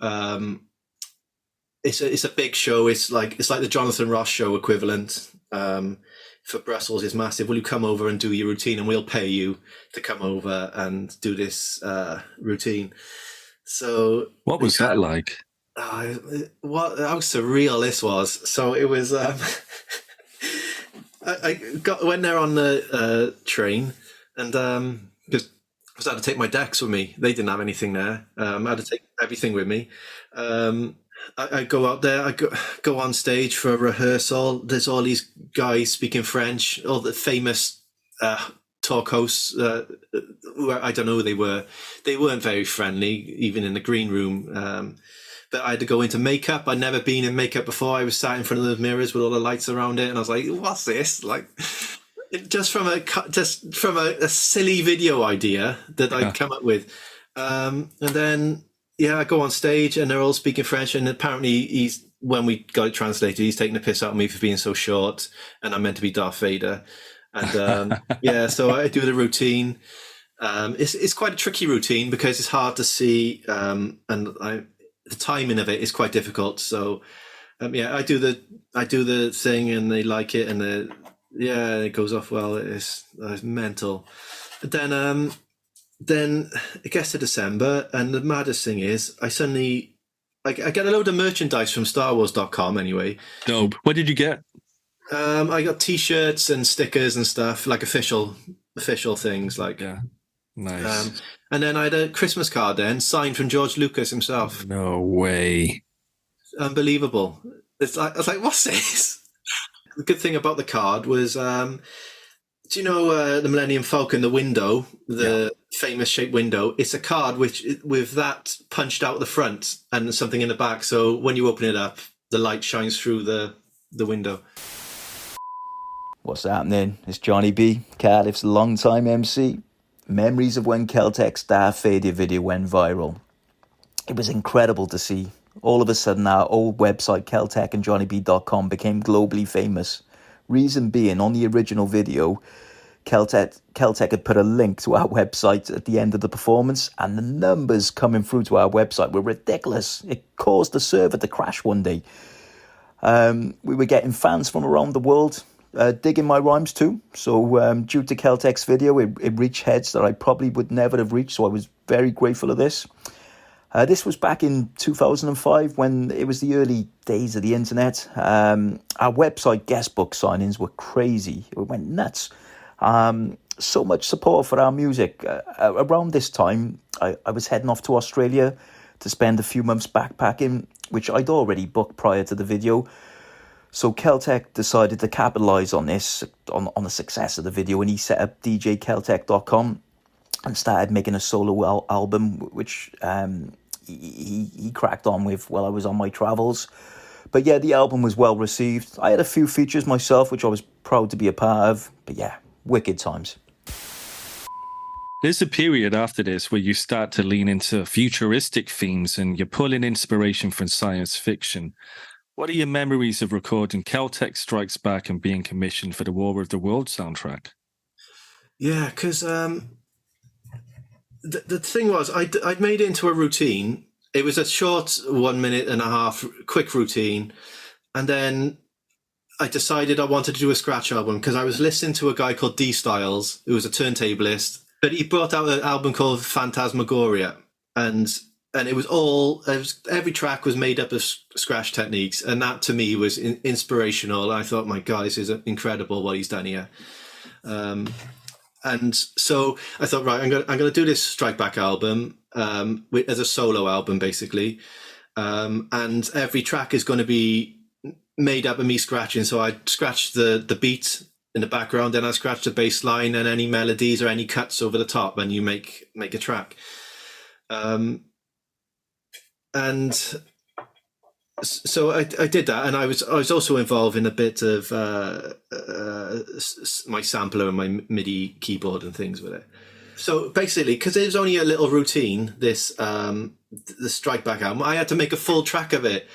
it's a big show. It's like the Jonathan Ross show equivalent. For Brussels is massive. Will you come over and do your routine, and we'll pay you to come over and do this routine? So what was that like? How surreal this was. So it was. I went there on the train, and because I had to take my decks with me. They didn't have anything there. I had to take everything with me. I go out there, I go on stage for a rehearsal. There's all these guys speaking French, all the famous talk hosts, who I don't know who they were. They weren't very friendly, even in the green room. But I had to go into makeup. I'd never been in makeup before. I was sat in front of the mirrors with all the lights around it, and I was like, what's this? Like, just from a silly video idea that I'd come up with. And then I go on stage and they're all speaking French, and apparently when we got it translated, he's taking the piss out of me for being so short, and I'm meant to be Darth Vader. And so I do the routine. It's quite a tricky routine because it's hard to see, and the timing of it is quite difficult. So I do the thing, and they like it, and it goes off well. It's mental. But then it gets to December, and the maddest thing is I get a load of merchandise from StarWars.com anyway. Dope. What did you get? I got T-shirts and stickers and stuff, like official things. Like, yeah, nice. And then I had a Christmas card then signed from George Lucas himself. No way! Unbelievable. I was like, what's this? The good thing about the card was, do you know the Millennium Falcon, the window, famous shaped window? It's a card with that punched out the front and something in the back. So when you open it up, the light shines through the window. What's happening? It's Johnny B, Cardiff's longtime MC. Memories of when Keltech's Darth Vader video went viral. It was incredible to see. All of a sudden, our old website, Keltech and JohnnyB.com, became globally famous. Reason being, on the original video, Keltech had put a link to our website at the end of the performance, and the numbers coming through to our website were ridiculous. It caused the server to crash one day. We were getting fans from around the world digging my rhymes too. So due to Keltech's video, it reached heads that I probably would never have reached, so I was very grateful of this. This was back in 2005 when it was the early days of the internet. Our website guest book signings were crazy. It went nuts. So much support for our music. Around this time, I was heading off to Australia to spend a few months backpacking, which I'd already booked prior to the video. So Keltech decided to capitalise on this, on the success of the video, and he set up deejaykeltech.com and started making a solo album, which he cracked on with while I was on my travels. But yeah, the album was well received. I had a few features myself, which I was proud to be a part of. But yeah, wicked times. There's a period after this where you start to lean into futuristic themes and you're pulling inspiration from science fiction. What are your memories of recording Keltech Strikes Back and being commissioned for the War of the Worlds soundtrack? Yeah, because the thing was, I'd made it into a routine. It was a short 1.5 minute quick routine. And then I decided I wanted to do a scratch album because I was listening to a guy called D Styles, who was a turntablist, but he brought out an album called Phantasmagoria, and every track was made up of scratch techniques, and that to me was inspirational. I thought, my God, this is incredible what he's done here. And so I thought, right, I'm gonna do this Strike Back album as a solo album, basically, and every track is going to be made up of me scratching. So I scratch the beat in the background, then I scratch the bass line and any melodies or any cuts over the top, and you make a track. And so I did that, and I was also involved in a bit of my sampler and my MIDI keyboard and things with it. So basically, because it was only a little routine, the Strike Back album, I had to make a full track of it,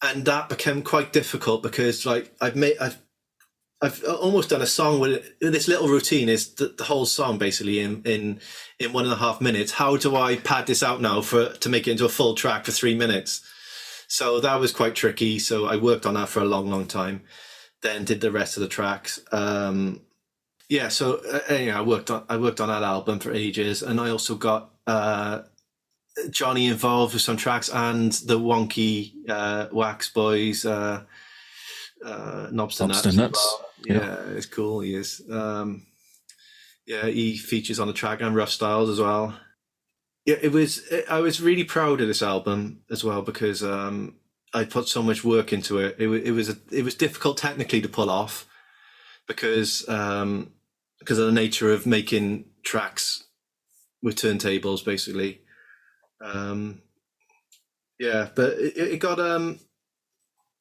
and that became quite difficult because like I've almost done a song with this little routine is the whole song basically in 1.5 minutes. How do I pad this out now to make it into a full track for 3 minutes? So that was quite tricky. So I worked on that for a long, long time. Then did the rest of the tracks. I worked on that album for ages, and I also got Johnny involved with some tracks and the Wonky Wax Boys, Knobs to Nuts. Nuts. Yeah, it's cool. He is. He features on the track, and Rough Styles as well. Yeah, I was really proud of this album as well because I put so much work into it. It was difficult technically to pull off because of the nature of making tracks with turntables, basically. But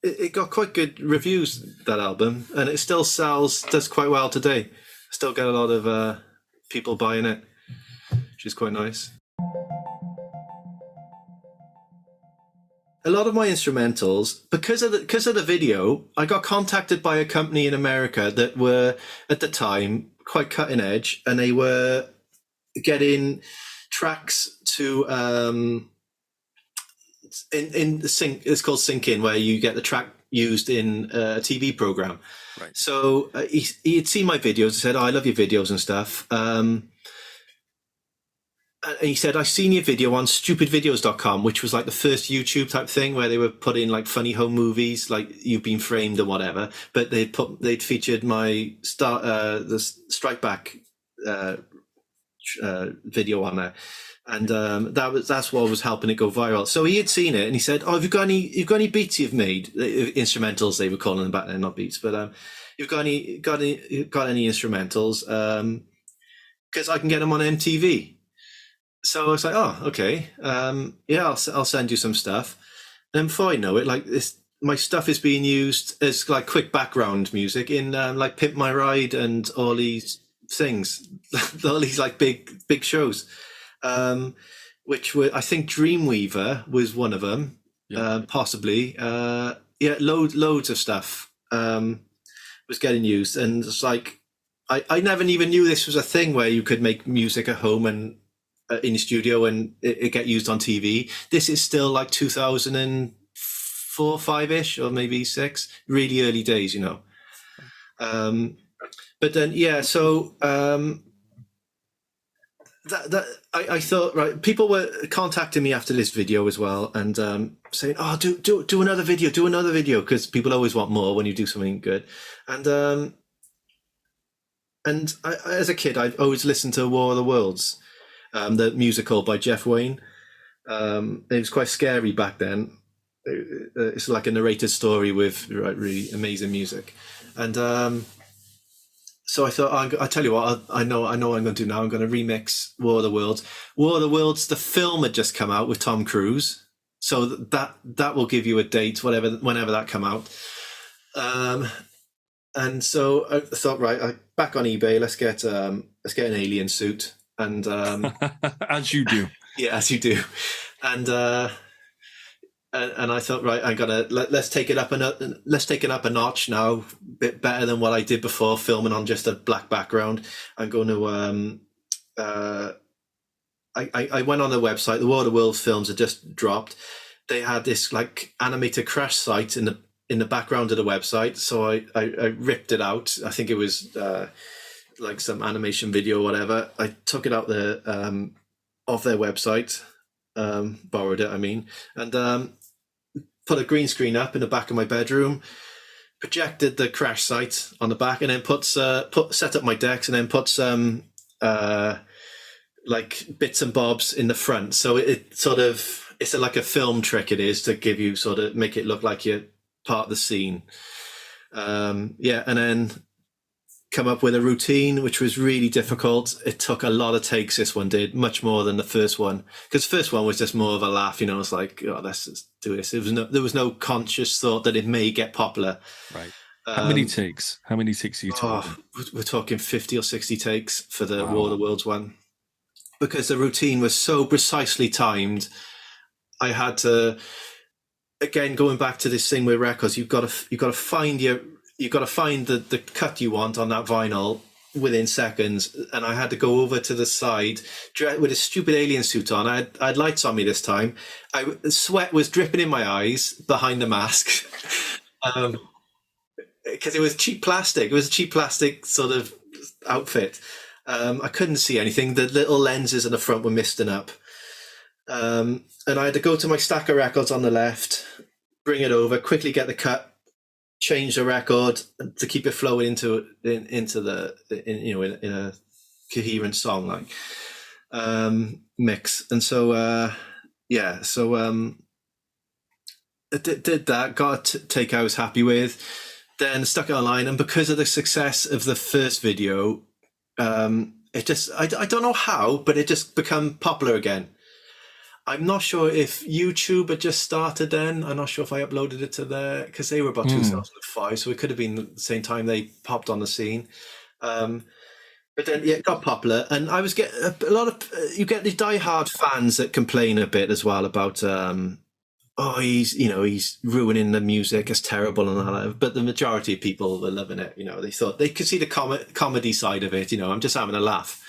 it got quite good reviews, that album, and it still does quite well today. Still get a lot of people buying it, which is quite nice. A lot of my instrumentals, because of the video, I got contacted by a company in America that were at the time quite cutting edge, and they were getting tracks to in the sync. It's called sync in, where you get the track used in a TV program. Right. So he had seen my videos and said, "Oh, I love your videos and stuff." And he said, "I've seen your video on stupidvideos.com," which was like the first YouTube type thing where they were putting like funny home movies, like You've Been Framed or whatever. But they'd featured my the Strike Back video on there, and that's what was helping it go viral. So he had seen it, and he said, "Oh, have you got any beats you've made? Instrumentals they were calling them back then, not beats, but you've got any instrumentals? Because I can get them on MTV." So I was like, "Oh, okay, I'll send you some stuff." And before I know it, like my stuff is being used as like quick background music in like Pimp My Ride and all these things, all these like big shows, which were, I think Dreamweaver was one of them, possibly. Loads of stuff was getting used, and it's like I never even knew this was a thing where you could make music at home and in the studio and it get used on TV. This is still like 2004, 5-ish, or maybe 6, really early days, you know. But then, so I thought, right, people were contacting me after this video as well, and saying, "Oh, do another video," because people always want more when you do something good. And I, as a kid, I've always listened to War of the Worlds, the musical by Jeff Wayne. It was quite scary back then. It's like a narrated story with really amazing music, and so I thought, I tell you what, I know what I'm going to do now. I'm going to remix War of the Worlds. War of the Worlds, the film had just come out with Tom Cruise, so that will give you a date, whenever that come out. And so I thought, right, back on eBay, let's get an alien suit. And as you do. Yeah, as you do. And I thought, right, let's take it up a notch now, a bit better than what I did before, filming on just a black background. I'm going to I went on the website. The War of the Worlds films had just dropped. They had this like animated crash site in in the background of the website. So I ripped it out. I think it was like some animation video or whatever. I took it out there of their website, borrowed it, I mean, and put a green screen up in the back of my bedroom, projected the crash site on the back, and then set up my decks, and then put some like bits and bobs in the front. So it's like a film trick. It is to give you make it look like you're part of the scene. And then come up with a routine, which was really difficult. It took a lot of takes, this one did, much more than the first one, because the first one was just more of a laugh, it's like, oh, let's just do this. There was no conscious thought that it may get popular. Right. How many takes are you talking? We're talking 50 or 60 takes for the War of the Worlds one, because the routine was so precisely timed. I had to, again, going back to this thing with records, you've got to find the cut you want on that vinyl within seconds. And I had to go over to the side with a stupid alien suit on. I had lights on me this time. Sweat was dripping in my eyes behind the mask. Because it was cheap plastic. It was a cheap plastic sort of outfit. I couldn't see anything. The little lenses in the front were misting up. And I had to go to my stack of records on the left, bring it over, quickly get the cut, change the record to keep it flowing into a coherent song like mix. And so I did that. Got a take I was happy with. Then stuck it online, and because of the success of the first video, it just I don't know how, but it just become popular again. I'm not sure if YouTube had just started then. I'm not sure if I uploaded it to there, because they were about 2005, so it could have been the same time they popped on the scene. But then it got popular, and I was getting a lot of you get these diehard fans that complain a bit as well about he's ruining the music, it's terrible and all that. But the majority of people were loving it. They thought they could see the comedy side of it. I'm just having a laugh.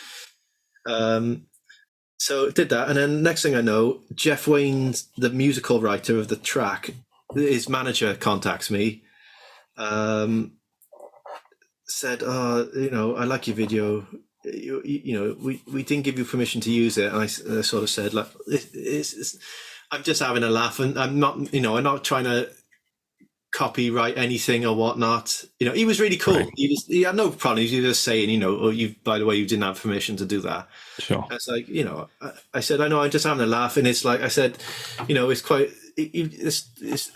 So did that, and then next thing I know, Jeff Wayne, the musical writer of the track, his manager contacts me, said, I like your video. We didn't give you permission to use it, and I sort of said, like, I'm just having a laugh, and I'm not trying to copyright anything or whatnot. He was really cool. Right. He had no problems. He was just saying, by the way, you didn't have permission to do that. Sure. It's like, I said, I know, I'm just having a laugh, and it's like I said, it's quite.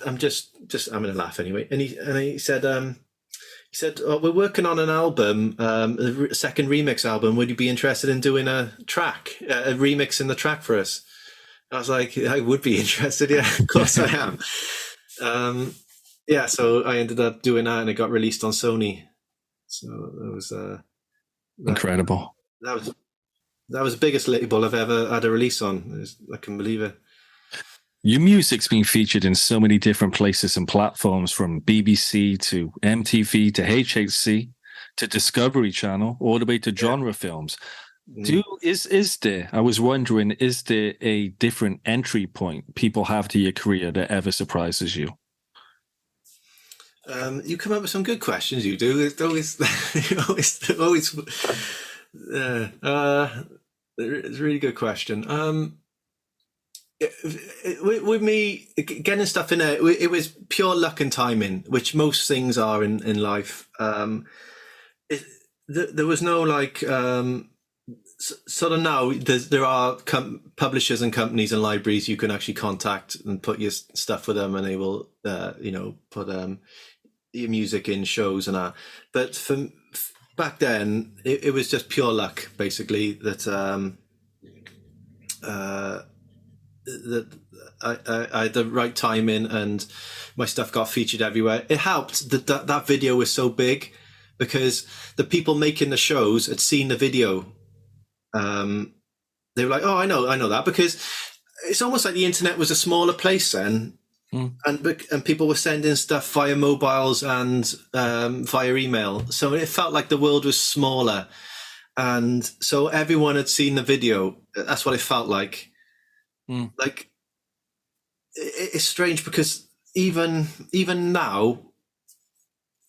I'm just having a laugh anyway. And he said, we're working on an album, a second remix album. Would you be interested in doing a remix in the track for us? I was like, I would be interested. Yeah, of course I am. So I ended up doing that, and it got released on Sony. So that was incredible. That was the biggest label I've ever had a release on. I couldn't believe it. Your music's been featured in so many different places and platforms, from BBC to MTV to HHC to Discovery Channel, all the way to genre films. Is there a different entry point people have to your career that ever surprises you? You come up with some good questions. You do. It's always, it's a really good question. With me getting stuff in there, it was pure luck and timing, which most things are in life. There was no like. Sort of now there are publishers and companies and libraries you can actually contact and put your stuff with them, and they will put your music in shows and that. But back then it was just pure luck, basically, that that I had the right timing and my stuff got featured everywhere. It helped that video was so big, because the people making the shows had seen the video. They were like, oh, I know that, because it's almost like the internet was a smaller place then, and people were sending stuff via mobiles and via email, so it felt like the world was smaller, and so everyone had seen the video. That's what it felt like. Like, it's strange, because even now,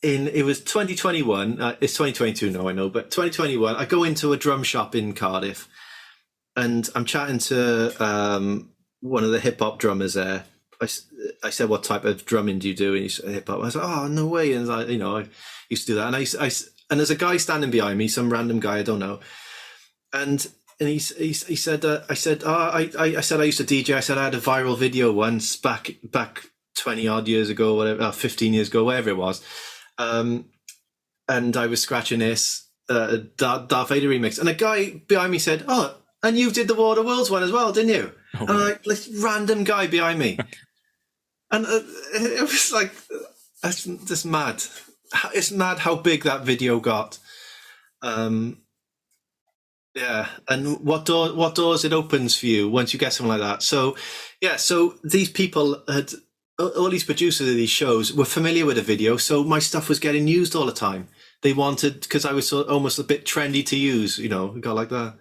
it was 2021. It's 2022 now, I know, but 2021. I go into a drum shop in Cardiff, and I'm chatting to one of the hip hop drummers there. I said, "What type of drumming do you do?" And he said, "Hip hop." I was like, "Oh, no way!" And I used to do that. And and there's a guy standing behind me, some random guy I don't know, and he said, I said I used to DJ. I said I had a viral video once back 20 odd years ago, whatever, 15 years ago, whatever it was. And I was scratching this Darth Vader remix, and a guy behind me said, "Oh, and you did the War of the Worlds one as well, didn't you?" Oh, and like this random guy behind me, and it was like, that's just mad. It's mad how big that video got. Yeah, and what doors it opens for you once you get something like that. So yeah, so these people had. All these producers of these shows were familiar with the video, so my stuff was getting used all the time. They wanted, because I was almost a bit trendy to use, we got like that.